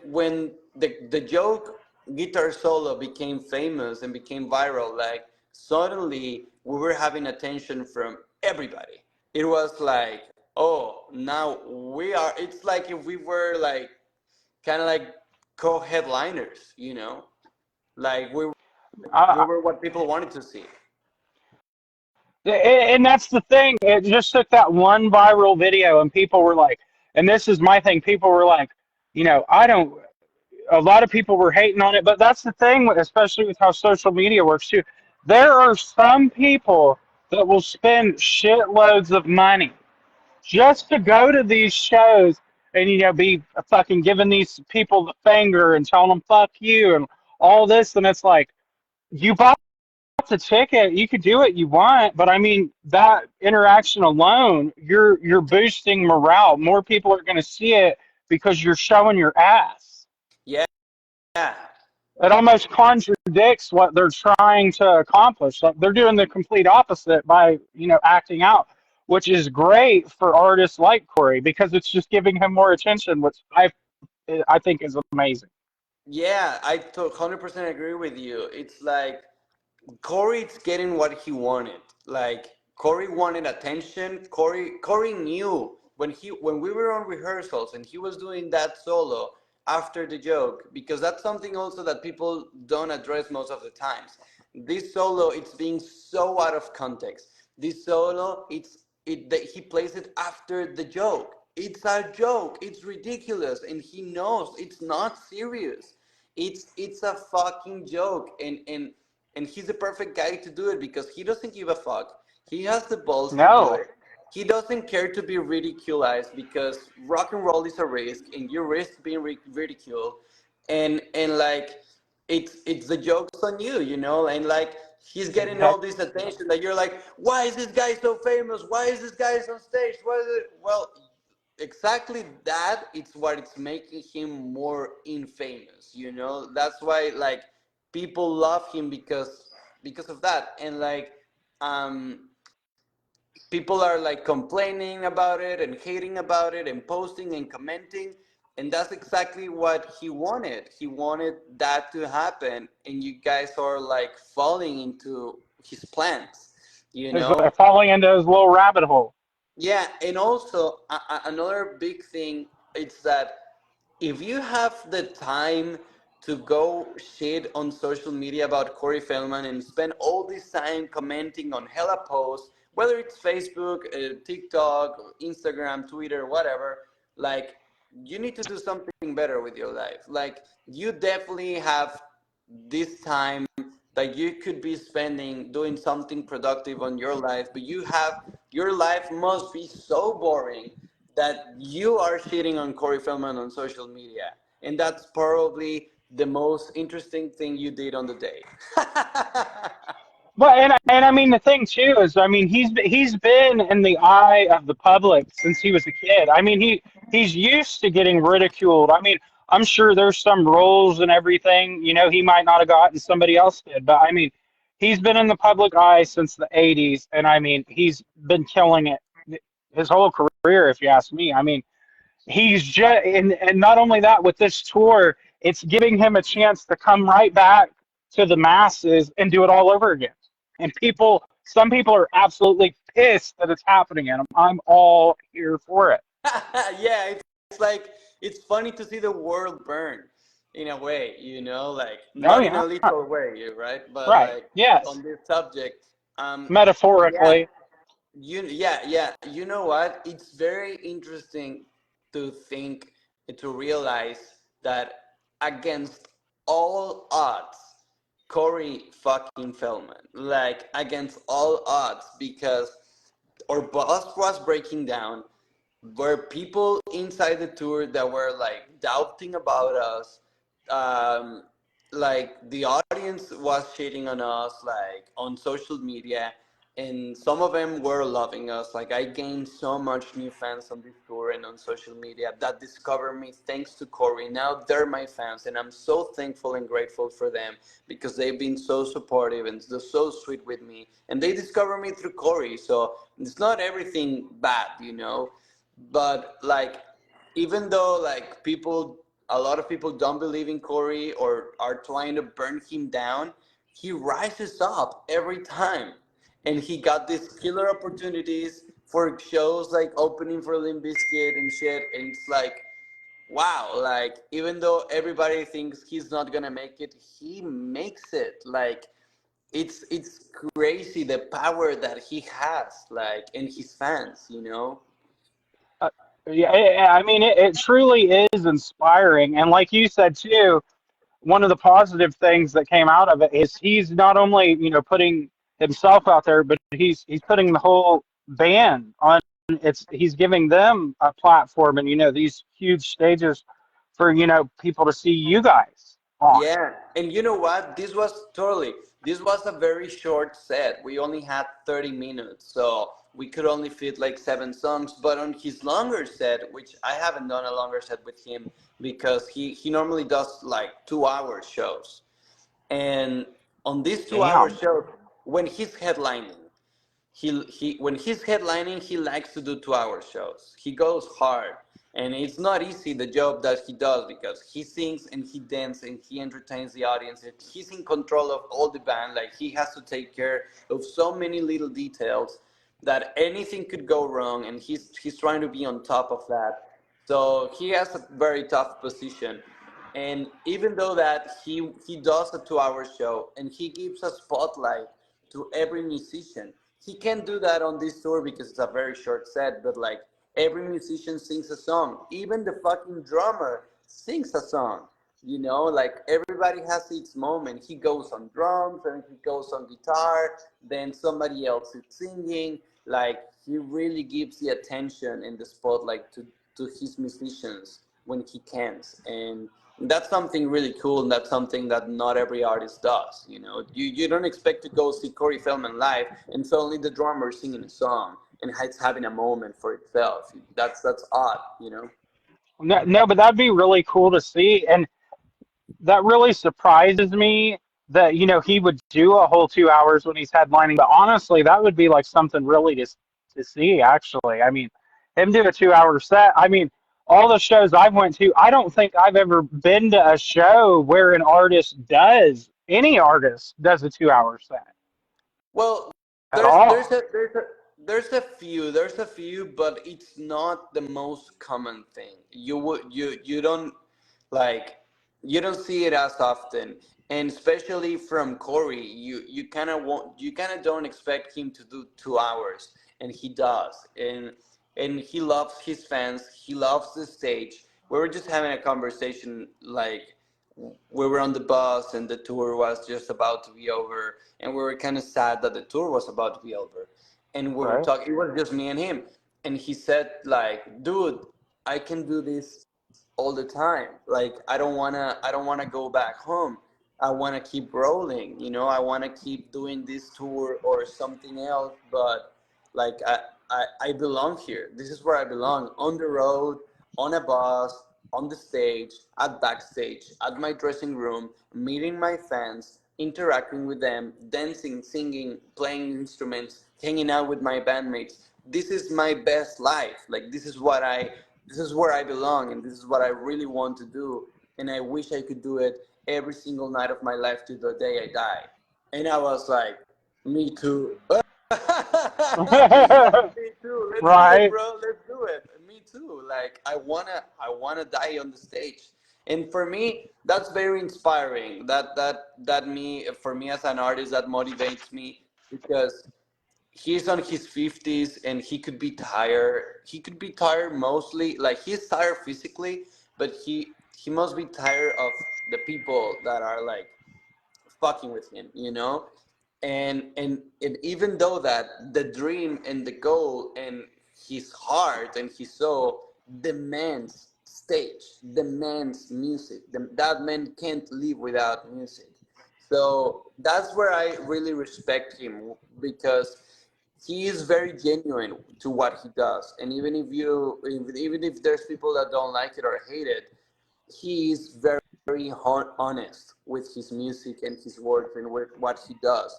the joke guitar solo became famous and became viral, like suddenly we were having attention from everybody. It was like, oh, now we are. It's like if we were like kind of like co-headliners, you know, like we I, were what people wanted to see. and that's the thing. It just took that one viral video, and people were like, and this is my thing. People were like, I don't. A lot of people were hating on it, but that's the thing, especially with how social media works too. There are some people that will spend shitloads of money just to go to these shows and be fucking giving these people the finger and telling them fuck you and all this, and it's like you bought the ticket, you could do what you want, but I mean that interaction alone, you're boosting morale. More people are going to see it because you're showing your ass. Yeah, yeah, It almost contradicts what they're trying to accomplish. Like they're doing the complete opposite by, acting out, which is great for artists like Corey because it's just giving him more attention, which I think is amazing. yeah. 100% agree with you. It's like Corey's getting what he wanted. Like Corey wanted attention. Corey knew when we were on rehearsals and he was doing that solo after the joke, because that's something also that people don't address most of the times. This solo, it's being so out of context. This solo, he plays it after the joke. It's a joke. It's ridiculous, and he knows it's not serious. It's a fucking joke, and he's the perfect guy to do it because he doesn't give a fuck. He has the balls to do No, it. He doesn't care to be ridiculized because rock and roll is a risk, and you risk being ridiculed, and like it's the jokes on you, you know, and like he's getting all exactly. this attention that you're like, why is this guy so famous? Why is this guy on stage? What is it? Well, exactly that. It's what it's making him more infamous, you know. That's why like people love him because of that, and like um people are like complaining about it and hating about it and posting and commenting, and that's exactly what he wanted. He wanted that to happen, and you guys are like falling into his plans, you Is know. falling into his little rabbit hole. Yeah, and also another big thing is that if you have the time to go shit on social media about Corey Feldman and spend all this time commenting on hella posts, whether it's Facebook, TikTok, Instagram, Twitter, whatever, like you need to do something better with your life. Like you definitely have this time Like you could be spending doing something productive on your life, but your life must be so boring that you are shitting on Corey Feldman on social media, and that's probably the most interesting thing you did on the day. But and I mean the thing too is I mean he's been in the eye of the public since he was a kid. I mean he's used to getting ridiculed. I mean I'm sure there's some roles and everything you know he might not have gotten somebody else did, but I mean he's been in the public eye since the '80s, and I mean he's been killing it his whole career if you ask me. I mean he's just and not only that with this tour, it's giving him a chance to come right back to the masses and do it all over again. And some people are absolutely pissed that it's happening, and I'm all here for it. Yeah, it's like it's funny to see the world burn in a way, like Oh not in yeah, a literal way, right? But right. like Yes, on this subject, yeah, metaphorically. yeah. You know what? It's very interesting to think and to realize that against all odds, Corey fucking Feldman, like against all odds, because our bus was breaking down. Were people inside the tour that were like doubting about us. Um, like the audience was shitting on us, like on social media, and some of them were loving us. Like I gained so much new fans on this tour and on social media that discovered me thanks to Corey. Now they're my fans, and I'm so thankful and grateful for them because they've been so supportive and so sweet with me. And they discovered me through Corey, so it's not everything bad. But like even though like a lot of people don't believe in Corey or are trying to burn him down, he rises up every time, and he got these killer opportunities for shows like opening for Limp Bizkit and shit, and it's like wow, like even though everybody thinks he's not gonna make it, he makes it. Like it's crazy the power that he has, like, and his fans. Uh, yeah, I mean it truly is inspiring, and like you said too, one of the positive things that came out of it is he's not only putting himself out there, but he's putting the whole band on. He's giving them a platform and these huge stages for people to see you guys on. Yeah, and you know what? This was a very short set. We only had 30 minutes, so we could only fit like 7 songs. But on his longer set, which I haven't done a longer set with him because he normally does like 2 hour shows. And on these 2 hour Damn. shows, when he's headlining, he when he's headlining, he likes to do 2 hour shows. He goes hard, and it's not easy the job that he does because he sings and he dances and he entertains the audience. And he's in control of all the band. Like he has to take care of so many little details that anything could go wrong, and he's trying to be on top of that. So he has a very tough position. And even though that he does a 2 hour show and he gives a spotlight to every musician, he can't do that on this tour because it's a very short set. But like every musician sings a song, even the fucking drummer sings a song. Like everybody has its moment. He goes on drums and he goes on guitar, then somebody else is singing. Like he really gives the attention and the spotlight to his musicians when he can. And that's something really cool, and that's something that not every artist does. You don't expect to go see Corey Feldman live and suddenly the drummer singing a song and it's having a moment for itself. That's odd. No, no, but that'd be really cool to see, and that really surprises me that he would do a whole 2 hours when he's headlining. But honestly, that would be like something really to see. Actually, I mean, him do a 2 hour set. I mean, all the shows I've went to, I don't think I've ever been to a show where any artist does a 2 hour set Well, at there's all. there's a there's a there's a few, but it's not the most common thing. You don't like you don't see it as often, and especially from Corey, you kind of don't expect him to do 2 hours, and he does, and he loves his fans. He loves the stage. We were just having a conversation like we were on the bus and the tour was just about to be over, and we were kind of sad that the tour was about to be over, and we were Right. talking. It was just me and him, and he said like, "Dude, I can do this all the time. Like, I don't wanna go back home. I wanna keep rolling. I wanna keep doing this tour or something else, but like I belong here. This is where I belong. On the road, on a bus, on the stage, at backstage, at my dressing room, meeting my fans, interacting with them, dancing, singing, playing instruments, hanging out with my bandmates. This is my best life. Like, this is where I belong, and this is what I really want to do. And I wish I could do it every single night of my life to the day I die." And I was like, "Me too." Me too. Let's do it, Right. bro. Let's do it. Me too. Like, I wanna die on the stage. And for me, that's very inspiring. For me as an artist, that motivates me because he's on his 50s and he could be tired. He could be tired mostly, like, he's tired physically, but he must be tired of the people that are like fucking with him. And even though that the dream and the goal and his heart and his soul demands stage, demands music, that man can't live without music. So that's where I really respect him, because he is very genuine to what he does. And even if there's people that don't like it or hate it, he is very honest with his music and his work and with what he does.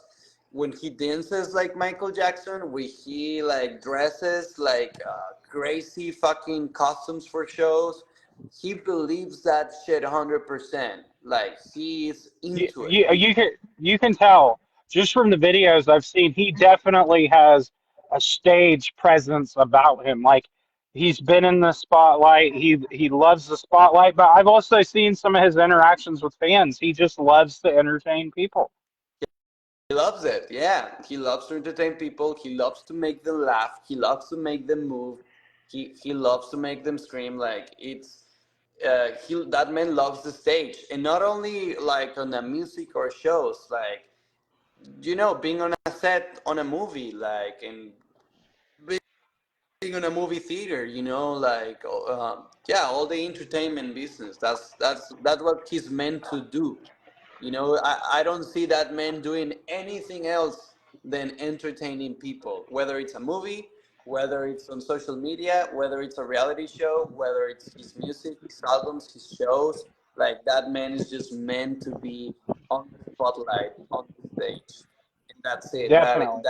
When he dances like Michael Jackson, when he like dresses like crazy fucking costumes for shows, he believes that shit 100%. Like, he is You, into it. you, you can tell just from the videos I've seen, he definitely has a stage presence about him. Like he's been in the spotlight. He loves the spotlight, but I've also seen some of his interactions with fans. He just loves to entertain people. He loves it. Yeah, he loves to entertain people. He loves to make them laugh. He loves to make them move. He loves to make them scream. Like, it's he that man loves the stage, and not only like on the music or shows, like, being on a set on a movie, like, and being on a movie theater, like, yeah, all the entertainment business. That's what he's meant to do. I don't see that man doing anything else than entertaining people, whether it's a movie, whether it's on social media, whether it's a reality show, whether it's his music, his albums, his shows. Like, that man is just meant to be on the spotlight, on the stage, and that's it. Definitely.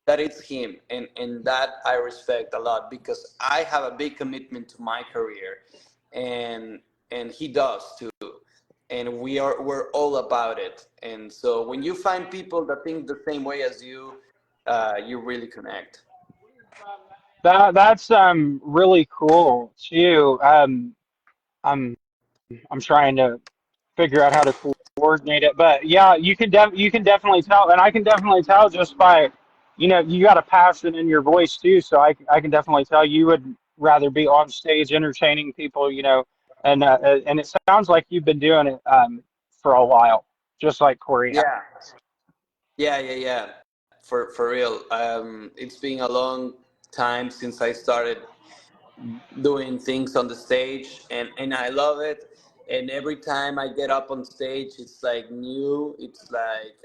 That is him, and that I respect a lot, because I have a big commitment to my career, and he does too, and we're all about it. And so when you find people that think the same way as you, you really connect. That's really cool too. I'm I'm trying to figure out how to coordinate it. But yeah, you can definitely tell, and I can definitely tell just by, you got a passion in your voice too. So I can definitely tell you would rather be on stage entertaining people, and it sounds like you've been doing it for a while, just like Corey has. Yeah, yeah. For real. It's been a long time since I started doing things on the stage, and I love it. And every time I get up on stage, it's like new. It's like,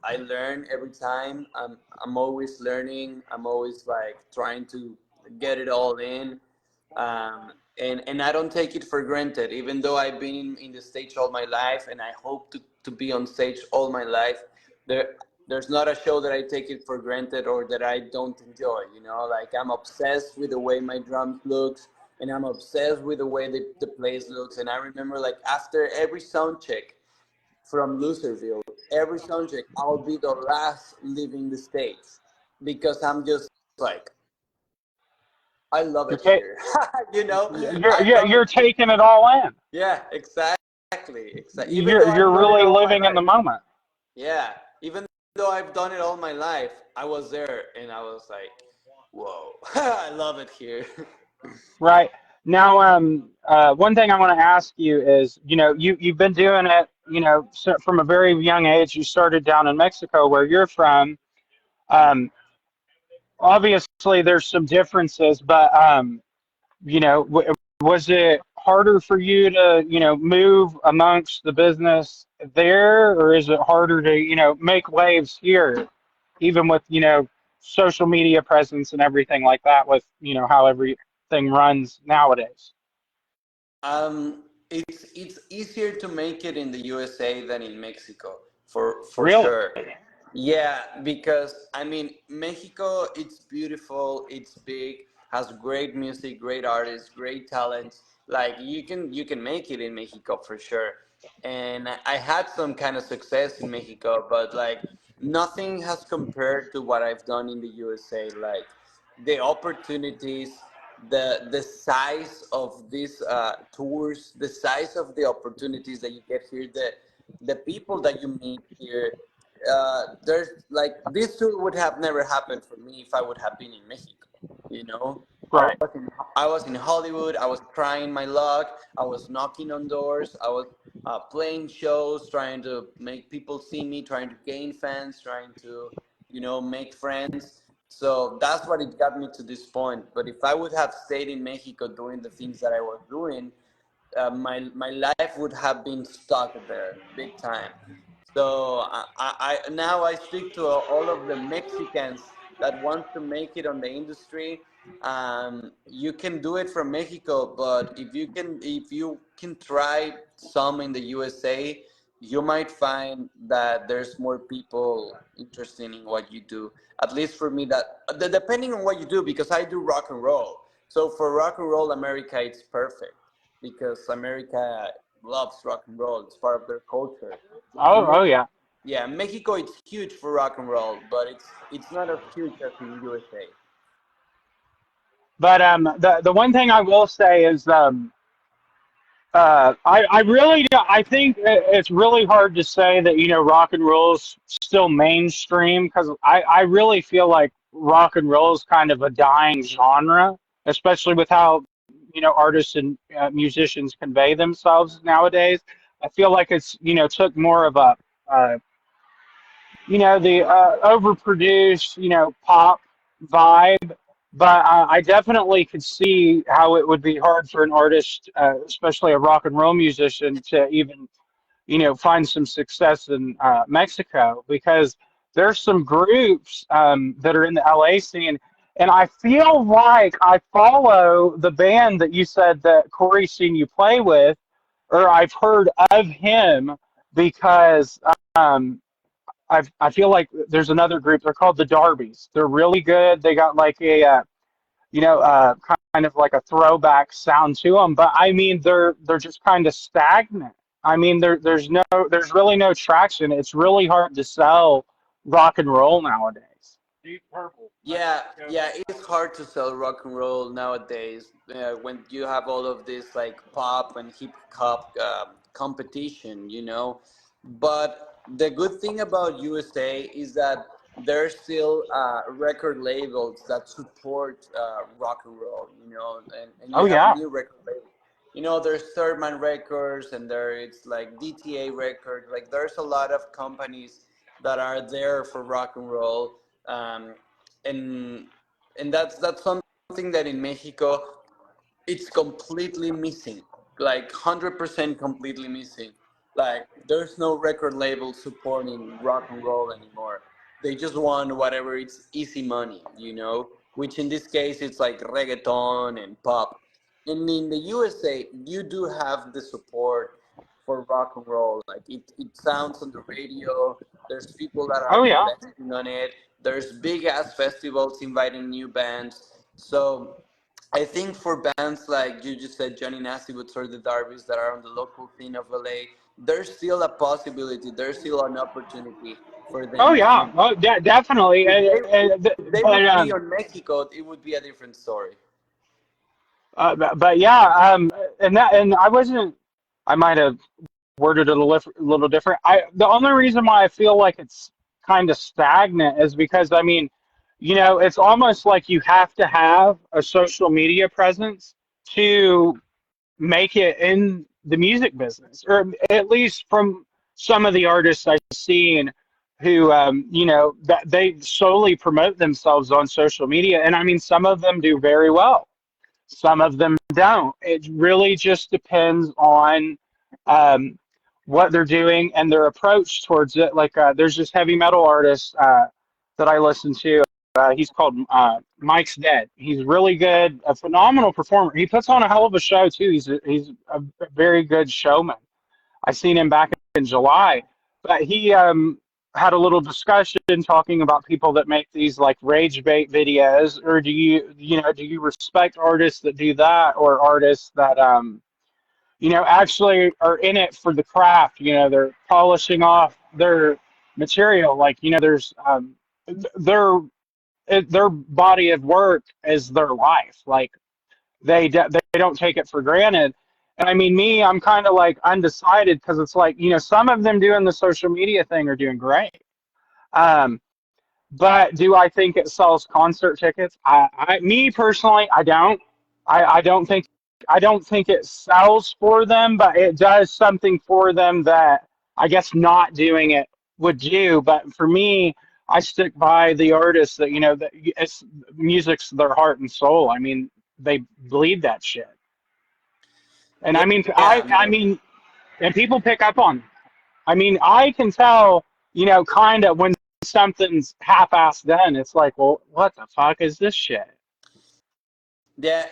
I learn every time. I'm always learning. I'm always like trying to get it all in. And I don't take it for granted, even though I've been in the stage all my life, and I hope to be on stage all my life. There's not a show that I take it for granted or that I don't enjoy. Like, I'm obsessed with the way my drums looks, and I'm obsessed with the way the place looks. And I remember, like, after every sound check from Loserville, every sound check, I'll be the last leaving the stage, because I'm just like, I love You're it ta- here. I love you're it here. taking it all in. Yeah, exactly. Even though You're I've done it really all my living in the life. moment. Yeah, even though I've done it all my life, I was there and I was like, whoa, I love it here. Right. Now, one thing I want to ask you is, you've been doing it, from a very young age. You started down in Mexico, where you're from. Um, Obviously, there's some differences, but was it harder for you to, move amongst the business there, or is it harder to, make waves here, even with, social media presence and everything like that, with, how everything runs nowadays? It's easier to make it in the USA than in Mexico, for Really? sure. Yeah, because I mean, Mexico, it's beautiful, it's big, has great music, great artists, great talents. Like you can make it in Mexico for sure. And I had some kind of success in Mexico, but like nothing has compared to what I've done in the USA. Like the opportunities, the size of these tours, the size of the opportunities that you get here, the people that you meet here. There's like this tour would have never happened for me if I would have been in Mexico. You know, Right. I was in Hollywood. I was trying my luck. I was knocking on doors. I was playing shows, trying to make people see me, trying to gain fans, trying to, make friends. So that's what it got me to this point. But if I would have stayed in Mexico doing the things that I was doing, my life would have been stuck there big time. So I now I speak to all of the Mexicans that want to make it on the industry. You can do it from Mexico, but if you can try some in the USA, you might find that there's more people interested in what you do. At least for me, depending on what you do, because I do rock and roll. So for rock and roll, America, it's perfect because America loves rock and roll. It's part of their culture. Oh, In oh yeah. Yeah, Mexico it's huge for rock and roll, but it's not as huge as in USA. But the one thing I will say is, I really do, I think it's really hard to say that, rock and roll is still mainstream, because I really feel like rock and roll is kind of a dying genre, especially with how, artists and musicians convey themselves nowadays. I feel like it's, took more of a, the overproduced, pop vibe. But I definitely could see how it would be hard for an artist, especially a rock and roll musician, to even, find some success in Mexico, because there's some groups that are in the LA scene. And I feel like I follow the band that you said that Corey seen you play with, or I've heard of him, because I feel like there's another group. They're called the Darbies. They're really good. They got like a kind of like a throwback sound to them. But I mean, they're just kind of stagnant. I mean, there's really no traction. It's really hard to sell rock and roll nowadays. Yeah, it's hard to sell rock and roll nowadays when you have all of this like pop and hip hop competition, But the good thing about USA is that there's still record labels that support rock and roll, and you Oh have yeah. new record labels. There's Third Man Records and it's like DTA Records. Like there's a lot of companies that are there for rock and roll. Um, and that's something that in Mexico it's completely missing, like 100% completely missing. Like there's no record label supporting rock and roll anymore. They just want whatever it's easy money, which in this case it's like reggaeton and pop. And in the USA, you do have the support for rock and roll. Like it sounds on the radio. There's people that are Oh yeah. investing on it. There's big ass festivals inviting new bands. So I think for bands like you just said, Johnny Nasiboots or the Darbies that are on the local scene of LA, there's still a possibility. There's still an opportunity for Oh them. yeah. And Oh, definitely. if they if they But would be on Mexico, it would be a different story. but yeah. And I wasn't. I might have worded it a little different. The only reason why I feel like it's kind of stagnant is because, I mean, it's almost like you have to have a social media presence to make it in the music business, or at least from some of the artists I've seen who, that they solely promote themselves on social media. And I mean, some of them do very well, some of them don't. It really just depends on um, what they're doing and their approach towards it. Like, there's this heavy metal artist that I listen to. He's called Mike's Dead. He's really good, a phenomenal performer. He puts on a hell of a show too. He's a very good showman. I seen him back in July, but he had a little discussion talking about people that make these like rage bait videos, or do you respect artists that do that, or artists that actually are in it for the craft? They're polishing off their material. Like, there's their their body of work is their life. Like, they don't take it for granted. And I mean, me, I'm kind of like undecided, because it's like, some of them doing the social media thing are doing great. Um, but do I think it sells concert tickets? Me personally, I don't. I don't think it sells for them, but it does something for them that I guess not doing it would do. But for me, I stick by the artists that that music's their heart and soul. I mean, they bleed that shit. And I mean, Yeah, I mean, and people pick up on it. I mean, I can tell, kind of when something's half-assed done. It's like, well, what the fuck is this shit? yeah,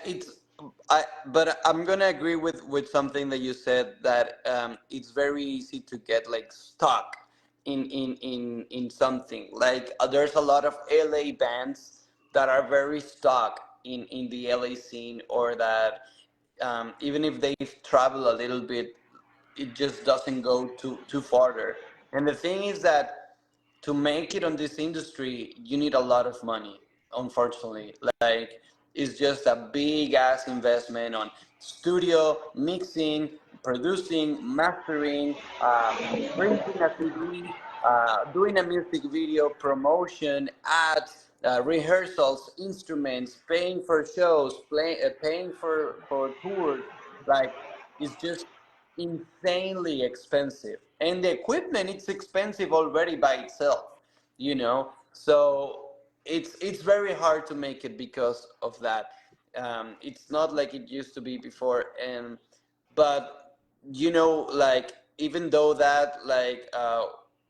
but I'm gonna agree with something that you said, that it's very easy to get like stuck in something. Like, there's a lot of LA bands that are very stuck in the LA scene, or that even if they travel a little bit, it just doesn't go too farther. And the thing is that to make it on this industry, you need a lot of money. Unfortunately, like, it's just a big ass investment on studio, mixing, producing, mastering, printing a CD, doing a music video, promotion, ads, rehearsals, instruments, paying for shows, paying for tours. Like, it's just insanely expensive, and the equipment, it's expensive already by itself, so it's very hard to make it because of that. It's not like it used to be before. And but like, even though that, like,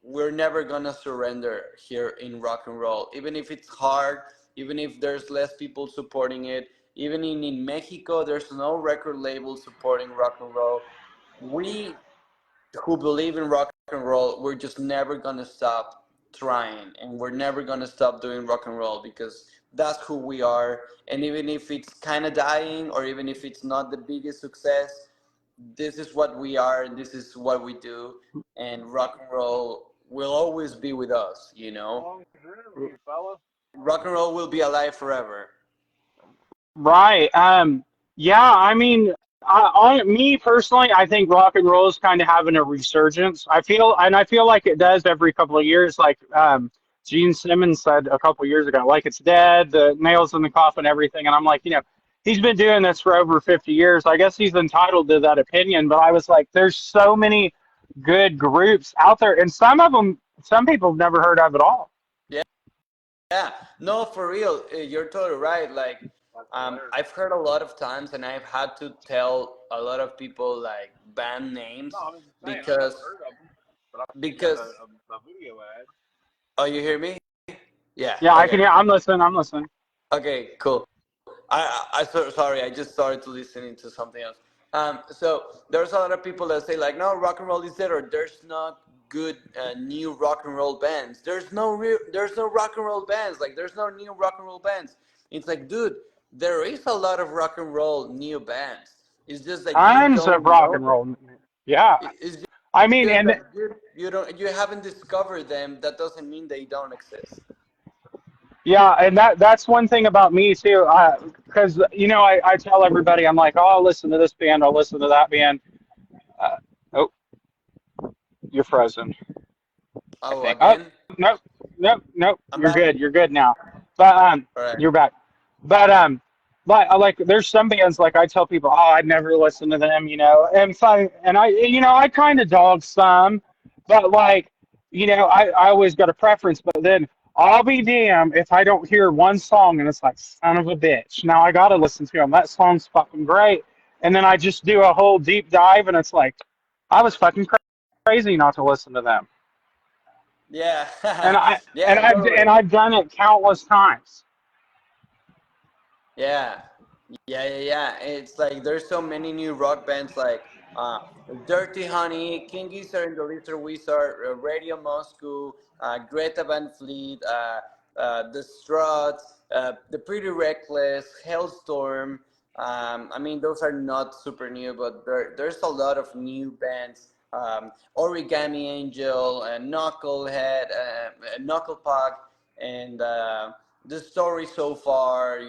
we're never gonna surrender here in rock and roll, even if it's hard, even if there's less people supporting it. Even in Mexico, there's no record label supporting rock and roll. We who believe in rock and roll, we're just never gonna stop trying, and we're never gonna stop doing rock and roll, because that's who we are. And even if it's kind of dying, or even if it's not the biggest success, this is what we are, and this is what we do. And rock and roll will always be with us. Rock and roll will be alive forever. Right. Yeah, I mean, me personally, I think rock and roll is kind of having a resurgence. I feel like it does every couple of years. Like, Gene Simmons said a couple of years ago, like, it's dead, the nails in the coffin, everything. And I'm like, he's been doing this for over 50 years. I guess he's entitled to that opinion. But I was like, there's so many good groups out there, and some people have never heard of at all. Yeah, no, for real, you're totally right. Like, I've heard a lot of times, and I've had to tell a lot of people, like, band names, because because oh, you hear me? Yeah. Yeah, I Okay. can hear. I'm listening. I'm listening. Okay. Cool. Sorry. I just started to listening to something else. So there's a lot of people that say, like, no, rock and roll is dead, or there's not good new rock and roll bands. There's no rock and roll bands. Like, there's no new rock and roll bands. It's like, dude, there is a lot of rock and roll new bands. It's just like you Tons of don't rock know and them. roll. Yeah, It's I mean, just and that you haven't discovered them. That doesn't mean they don't exist. yeah, and that's one thing about me too. Because I tell everybody, I'm like, oh, I'll listen to this band, I'll listen to that band. Uh, oh, you're frozen. I Oh, think. Oh, again? nope, nope, nope. I'm You're back. good. You're good now. But All right. you're back. But like there's some bands like I tell people, oh, I'd never listen to them, and I kind of dog some, but like, I always got a preference, but then I'll be damned if I don't hear one song and it's like, son of a bitch. Now I gotta listen to them. That song's fucking great, and then I just do a whole deep dive, and it's like, I was fucking crazy not to listen to them, Yeah, and I yeah, and totally. I've done it countless times. Yeah, yeah. It's like there's so many new rock bands like uh, Dirty Honey, King Gizzard and the Lizard Wizard, Radio Moscow, Greta Van Fleet, The Struts, The Pretty Reckless, Hellstorm. I mean, those are not super new, but there's a lot of new bands. Origami Angel, Knucklehead, Knucklepuck, and the story so far,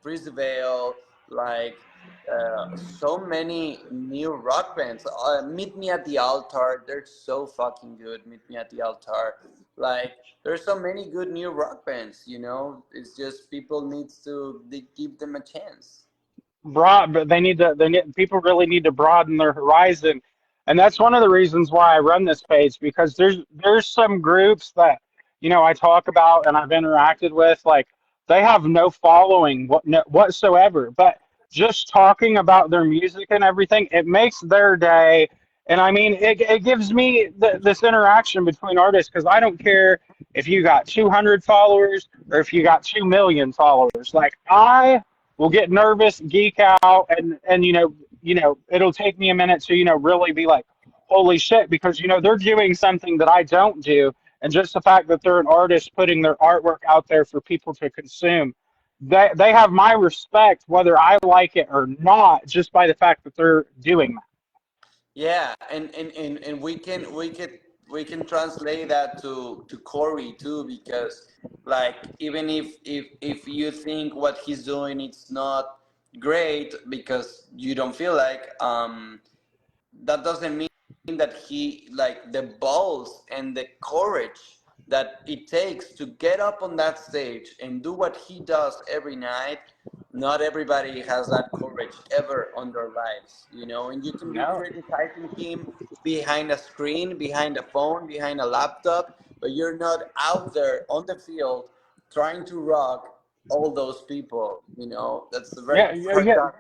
Preservale, like so many new rock bands. Meet Me at the Altar, they're so fucking good. Meet Me at the Altar, like there's so many good new rock bands. It's just people needs to they give them a chance. But they need people really need to broaden their horizon, and that's one of the reasons why I run this page, because there's some groups that I talk about and I've interacted with, like they have no following whatsoever, but just talking about their music and everything, it makes their day. And I mean, it gives me this interaction between artists, because I don't care if you got 200 followers or if you got 2 million followers. Like, I will get nervous, geek out, and it'll take me a minute to really be like, holy shit, because they're doing something that I don't do, and just the fact that they're an artist putting their artwork out there for people to consume, they have my respect whether I like it or not, just by the fact that they're doing that. Yeah, and we can translate that to Corey too, because like even if you think what he's doing it's not great because you don't feel like, that doesn't mean that he like the balls and the courage that it takes to get up on that stage and do what he does every night. Not everybody has that courage ever on their lives, and you can be No. criticizing him behind a screen, behind a phone, behind a laptop, but you're not out there on the field trying to rock all those people. That's very Yeah, yeah, fucked yeah. up.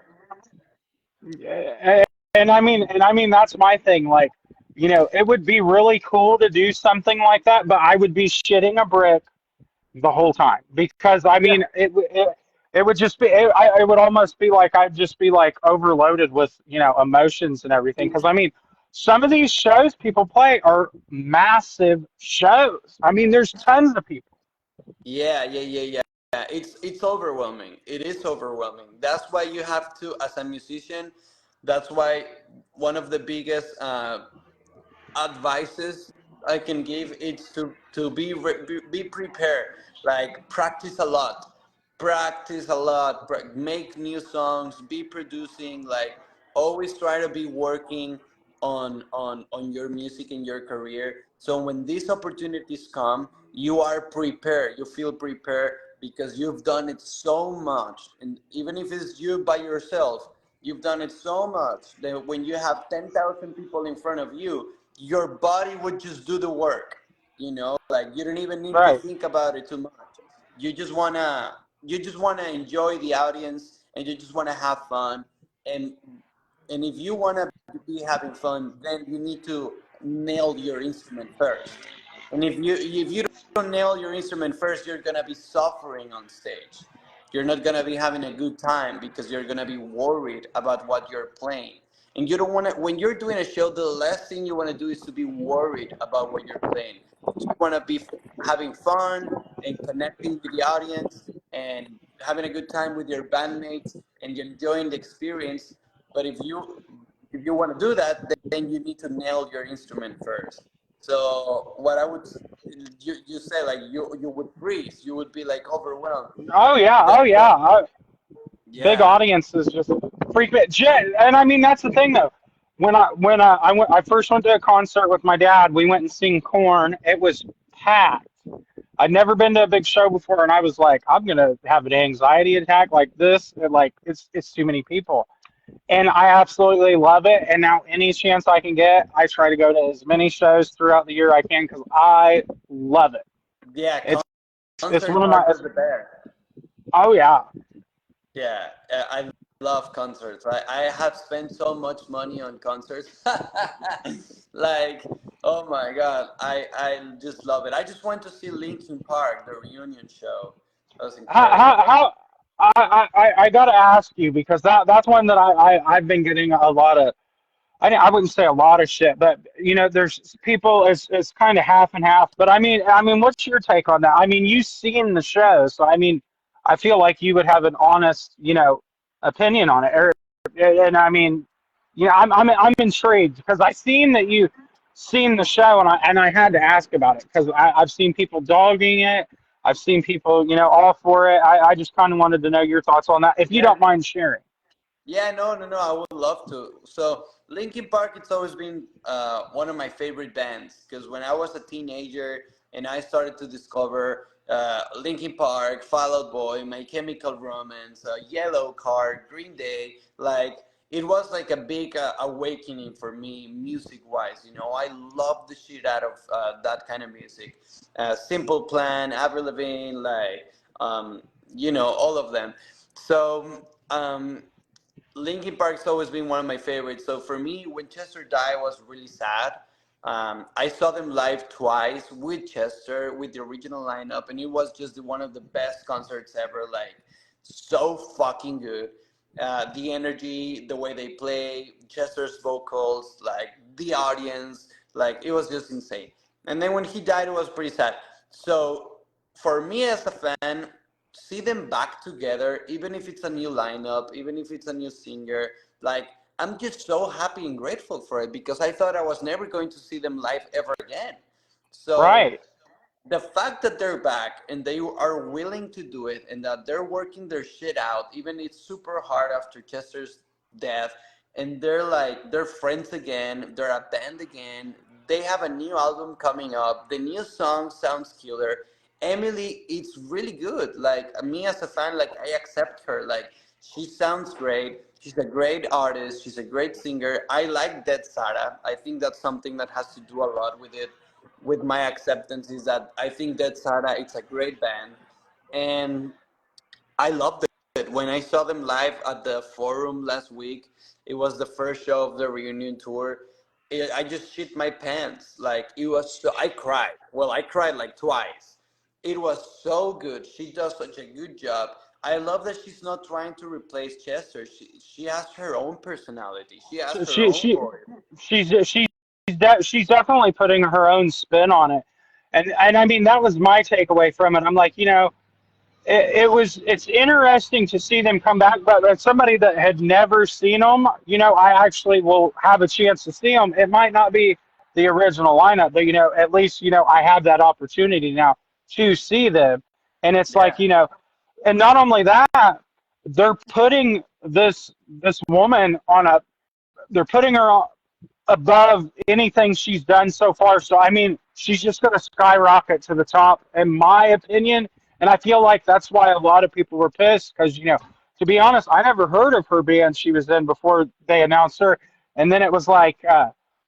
Yeah, and I mean that's my thing. Like, it would be really cool to do something like that, but I would be shitting a brick the whole time, because I Yeah. mean it would just be it would almost be like I'd just be like overloaded with emotions and everything, because I mean some of these shows people play are massive shows. I mean, there's tons of people. Yeah. It's overwhelming. It is overwhelming. That's why you have to, as a musician, that's why one of the biggest advices I can give is to be prepared. Like practice a lot, make new songs, be producing. Like always try to be working on your music and your career. So when these opportunities come, you are prepared. You feel prepared because you've done it so much, and even if it's you by yourself, you've done it so much that when you have 10,000 people in front of you, your body would just do the work. Like you don't even need to Right. think about it too much. You just wanna enjoy the audience, and you just wanna have fun. And and if you wanna be having fun, then you need to nail your instrument first. And if you don't nail your instrument first, you're gonna be suffering on stage. You're not gonna be having a good time because you're gonna be worried about what you're playing. And you don't want to. When you're doing a show, the last thing you want to do is to be worried about what you're playing. You want to be having fun and connecting with the audience and having a good time with your bandmates and enjoying the experience. But if you want to do that, then you need to nail your instrument first. So what I would you say, like you would freeze, you would be like overwhelmed. Oh yeah, That, oh that yeah. Big yeah. audiences just freak me. And I mean that's the thing though. I first went to a concert with my dad. We went and seen Corn. It was packed. I'd never been to a big show before, and I was like, I'm gonna have an anxiety attack like this. And like it's too many people, and I absolutely love it. And now any chance I can get, I try to go to as many shows throughout the year I can because I love it. Yeah, It's it's concerts one of are my just the best. oh yeah. Yeah, I love concerts. I have spent so much money on concerts. Like, oh my God, I just love it. I just went to see Linkin Park, the reunion show. That was incredible. How I gotta ask you because that's one that I've been getting a lot of. I wouldn't say a lot of shit, but there's people it's kind of half and half. But I mean, what's your take on that? I mean, you've seen the show, so I mean, I feel like you would have an honest, opinion on it. And I mean, I'm intrigued because I seen that you seen the show, and I had to ask about it because I've seen people dogging it. I've seen people, all for it. I just kind of wanted to know your thoughts on that, if you Yeah. don't mind sharing. Yeah, no, no, no. I would love to. So, Linkin Park, it's always been one of my favorite bands because when I was a teenager and I started to discover Linkin Park, Fall Out Boy, My Chemical Romance, Yellow Card, Green Day, like it was like a big awakening for me, music-wise. I love the shit out of that kind of music. Simple Plan, Avril Lavigne, like all of them. So. Linkin Park's always been one of my favorites. So for me, when Chester died, I was really sad. I saw them live twice with Chester, with the original lineup, and it was just one of the best concerts ever. Like, so fucking good. The energy, the way they play, Chester's vocals, like the audience, like it was just insane. And then when he died, it was pretty sad. So for me as a fan, see them back together, even if it's a new lineup, even if it's a new singer. Like, I'm just so happy and grateful for it because I thought I was never going to see them live ever again. So Right. the fact that they're back and they are willing to do it and that they're working their shit out, even it's super hard after Chester's death, and they're friends again, they're a band again. They have a new album coming up. The new song sounds killer. Emily, it's really good. Like me as a fan, like I accept her. Like she sounds great. She's a great artist. She's a great singer. I like Dead Sarah. I think that's something that has to do a lot with it, with my acceptance. Is that I think Dead Sarah, it's a great band, and I loved it. When I saw them live at the Forum last week, it was the first show of the reunion tour. I just shit my pants. Like it was so, I cried. Well, I cried like twice. It was so good. She does such a good job. I love that she's not trying to replace Chester. She has her own personality. She has So her she own she voice. she's definitely putting her own spin on it, and I mean that was my takeaway from it. I'm like, it's interesting to see them come back, but as somebody that had never seen them, I actually will have a chance to see them. It might not be the original lineup, but at least I have that opportunity now to see them, and it's like Yeah. and not only that, they're putting this woman on a they're putting her above anything she's done so far. So I mean, she's just going to skyrocket to the top, in my opinion. And I feel like that's why a lot of people were pissed because to be honest, I never heard of her band she was in before they announced her, and then it was like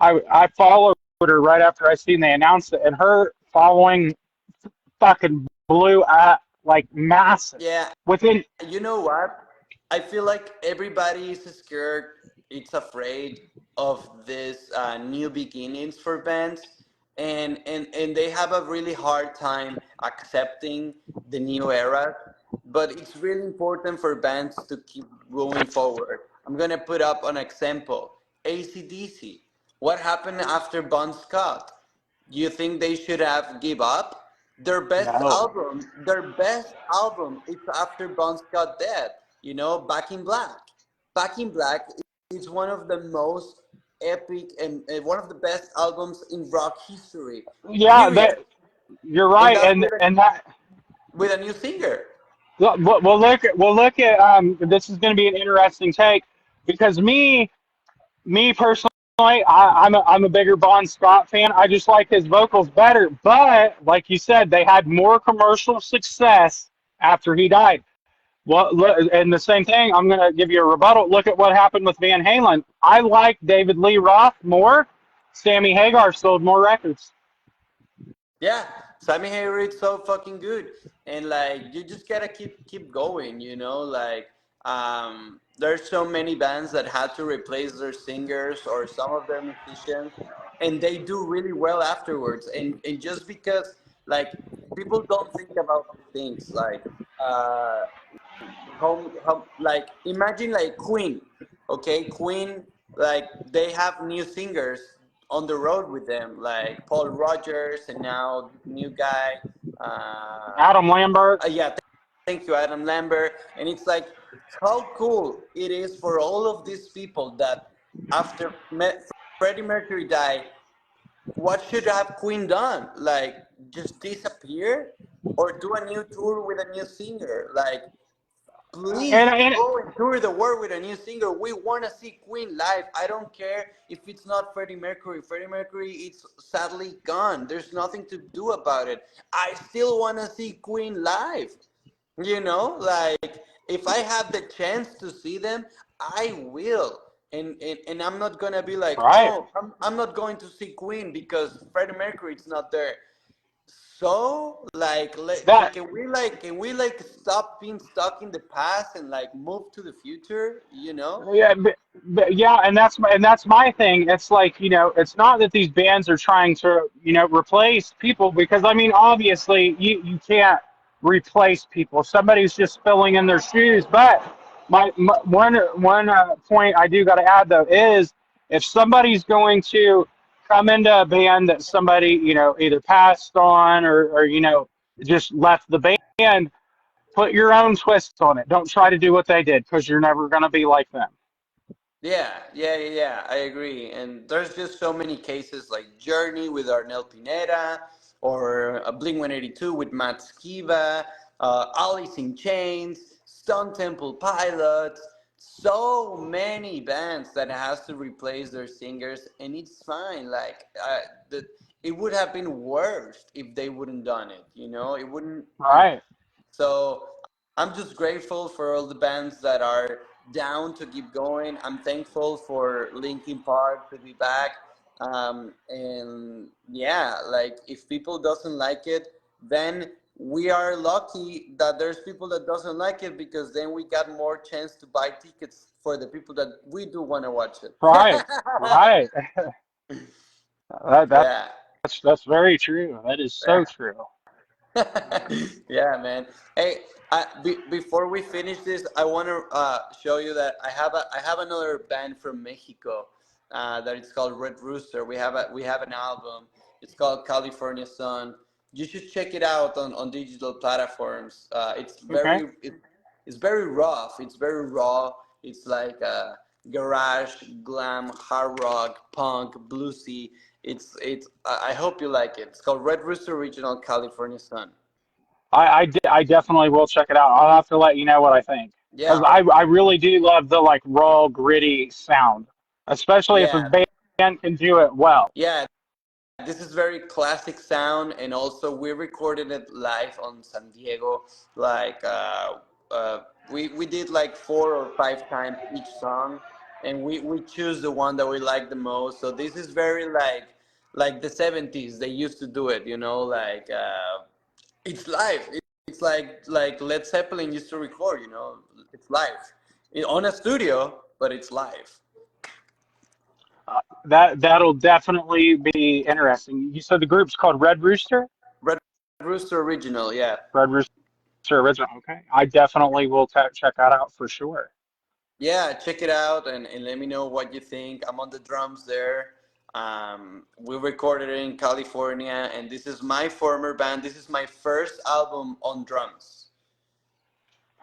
I followed her right after I seen they announced it, and her following fucking blew up like massive Yeah. within. You know what? I feel like everybody is scared. It's afraid of this new beginnings for bands, and they have a really hard time accepting the new era. But it's really important for bands to keep going forward. I'm gonna put up an example. AC/DC. What happened after Bon Scott? You think they should have give up? No. Their best album, it's after Bon Scott dead. Back in Black. Back in Black is one of the most epic and one of the best albums in rock history. Yeah, Period. that you're And right, that's and that. with a new singer. We'll look at this is going to be an interesting take because me personally. I'm a bigger Bon Scott fan. I just like his vocals better. But like you said, they had more commercial success after he died. Well, and the same thing, I'm going to give you a rebuttal. Look at what happened with Van Halen. I like David Lee Roth more. Sammy Hagar sold more records. Yeah, Sammy Hagar is so fucking good, and like you just gotta keep going. Like there's so many bands that had to replace their singers or some of their musicians, and they do really well afterwards. And just because like people don't think about things like uh, how like imagine like Queen, okay, Queen, like they have new singers on the road with them, like Paul Rogers, and now new guy, Adam Lambert. yeah, thank you, Adam Lambert. And it's like how cool it is for all of these people that after Freddie Mercury died, what should have Queen done? Like just disappear or do a new tour with a new singer? Like please And go and tour the world with a new singer. We want to see Queen live. I don't care if it's not Freddie Mercury. Freddie Mercury is sadly gone. There's nothing to do about it. I still want to see Queen live. Like if I have the chance to see them, I will. And I'm not gonna be like, right. oh, I'm not going to see Queen because Freddie Mercury is not there. So like That can we stop being stuck in the past and like move to the future? Yeah, yeah, and that's my thing. It's like, it's not that these bands are trying to, replace people, because I mean, obviously you can't replace people. Somebody's just filling in their shoes. But my one point I do got to add though is, if somebody's going to come into a band that somebody, either passed on, or just left the band, put your own twists on it. Don't try to do what they did, because you're never going to be like them. Yeah, I agree. And there's just so many cases like Journey with Arnel Pineda, or Blink 182 with Matt Skiba, Alice in Chains, Stone Temple Pilots. So many bands that has to replace their singers, and it's fine. Like it would have been worse if they wouldn't done it. It wouldn't. Right. So I'm just grateful for all the bands that are down to keep going. I'm thankful for Linkin Park to be back. And yeah, like if people doesn't like it, then we are lucky that there's people that doesn't like it, because then we got more chance to buy tickets for the people that we do want to watch it. Right. Right. That, Yeah. that's very true. That is so true. Yeah, man. Hey, before we finish this, I want to show you that I have another band from Mexico that it's called Red Rooster. We have an album. It's called California Sun. You should check it out on digital platforms. Okay. It's very rough. It's very raw. It's like garage, glam, hard rock, punk, bluesy. I hope you like it. It's called Red Rooster Original California Sun. I definitely will check it out. I'll have to let you know what I think, Yeah, because I really do love the like raw, gritty sound, especially if a yeah, band can do it well. yeah. This is very classic sound, and also we recorded it live on San Diego. Like we did like 4 or 5 times each song, and we choose the one that we like the most. So this is very like the 70s. They used to do it, like it's live. It's like Led Zeppelin used to record. It's live on a studio, but it's live. That'll definitely be interesting. You said the group's called Red Rooster? Red Rooster Original, yeah. Red Rooster Original. Okay. I definitely will check that out for sure. Yeah, check it out, and let me know what you think. I'm on the drums there. We recorded it in California, and this is my former band. This is my first album on drums.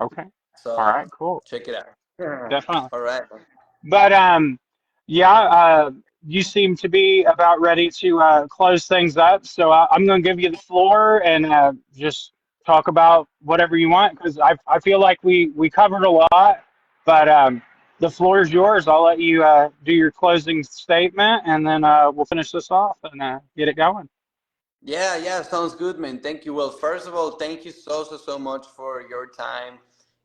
Okay. All So right, cool. check it out. Definitely. All right. But yeah, you seem to be about ready to close things up. So I'm going to give you the floor, and just talk about whatever you want, because I feel like we covered a lot. But the floor is yours. I'll let you do your closing statement, and then we'll finish this off and get it going. Yeah, yeah, sounds good, man. Thank you. Well, first of all, thank you so much for your time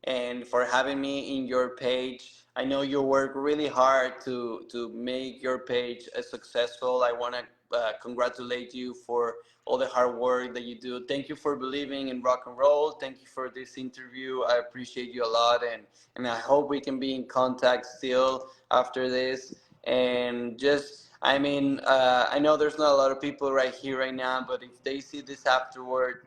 and for having me in your page. I know you work really hard to make your page successful. I want to congratulate you for all the hard work that you do. Thank you for believing in rock and roll. Thank you for this interview. I appreciate you a lot, and I hope we can be in contact still after this. And just, I mean, I know there's not a lot of people right here right now, but if they see this afterward,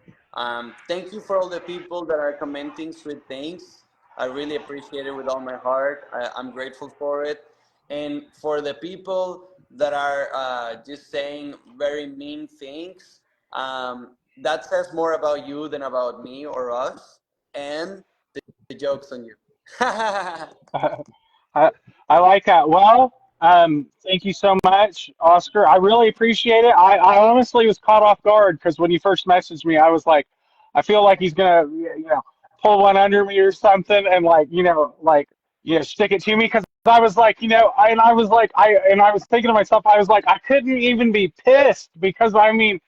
thank you for all the people that are commenting sweet things. I really appreciate it with all my heart. I'm grateful for it. And for the people that are just saying very mean things, that says more about you than about me or us. And the joke's on you. I, I like that. Well, thank you so much, Oscar. I really appreciate it. I honestly was caught off guard because when you first messaged me, I was like, I feel like he's gonna, pull one under me or something, and stick it to me because I was like, I was thinking to myself, I was like, I couldn't even be pissed because I mean,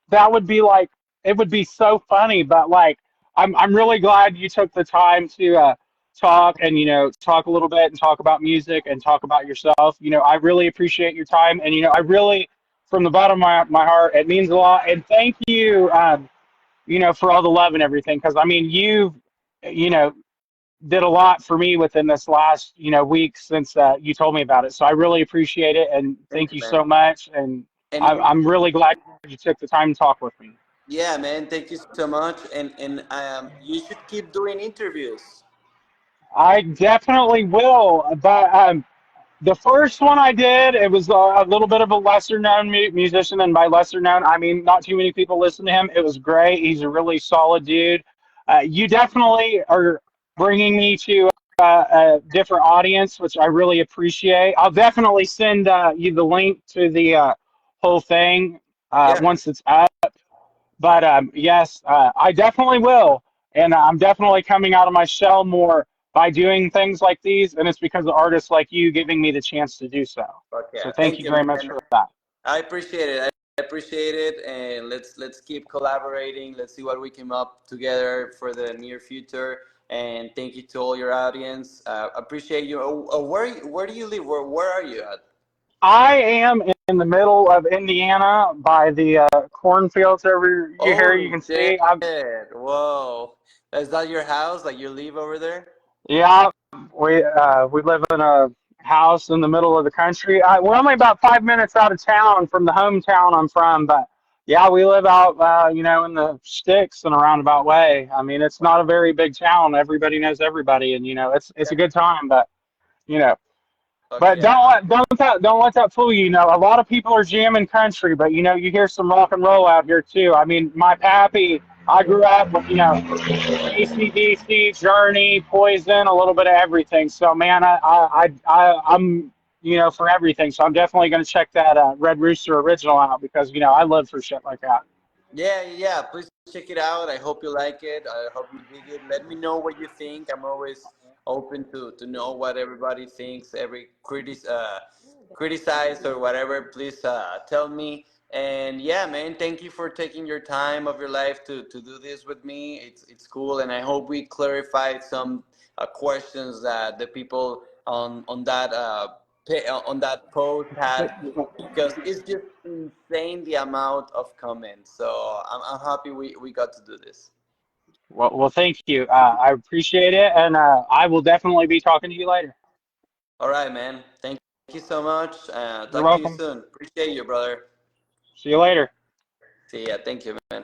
that would be like, it would be so funny, but like, I'm really glad you took the time to talk and talk a little bit and talk about music and talk about yourself. I really appreciate your time, and I really, from the bottom of my heart, it means a lot. And thank you, for all the love and everything, because I mean you know did a lot for me within this last week since you told me about it. So I really appreciate it, and thank Thanks, you man. so much. And And I'm really glad you took the time to talk with me. yeah, man, thank you so much. And you should keep doing interviews. I definitely will, but the first one I did, it was a little bit of a lesser known musician, and by lesser known, I mean not too many people listen to him. It was great. He's a really solid dude. You definitely are bringing me to a different audience, which I really appreciate. I'll definitely send you the link to the whole thing Yeah, once it's up. But yes, I definitely will. And I'm definitely coming out of my shell more by doing things like these. And it's because of artists like you giving me the chance to do so. fuck So yeah. thank Thank you you, very much man. for that. I appreciate it. I appreciate it, and let's keep collaborating. Let's see what we come up together for the near future. And thank you to all your audience. Appreciate you. Where do you live? Where are you at? I am in the middle of Indiana by the cornfields over here. You Holy can shit! see. I'm Whoa, is that your house? Like you live over there? Yeah, we live in a house in the middle of the country. We're only about 5 minutes out of town from the hometown I'm from, but yeah, we live out, in the sticks in a roundabout way. I mean, it's not a very big town. Everybody knows everybody, and it's a good time. But you know, Fuck but yeah. don't let that fool you. A lot of people are jamming country, but you hear some rock and roll out here too. I mean, my pappy, I grew up with AC/DC, Journey, Poison, a little bit of everything. So man, I'm for everything. So I'm definitely going to check that Red Rooster original out because I live for shit like that. Yeah, yeah. Please check it out. I hope you like it. I hope you dig it. Let me know what you think. I'm always open to know what everybody thinks. Every criticize or whatever, please tell me. And yeah, man, thank you for taking your time of your life to do this with me. It's cool, and I hope we clarified some questions that the people on that post had, because it's just insane the amount of comments. So I'm happy we got to do this. Well, thank you. I appreciate it, and I will definitely be talking to you later. All right, man. Thank you so much. You're Talk to you welcome. soon. Appreciate you, brother. See you later. See ya. Thank you, man.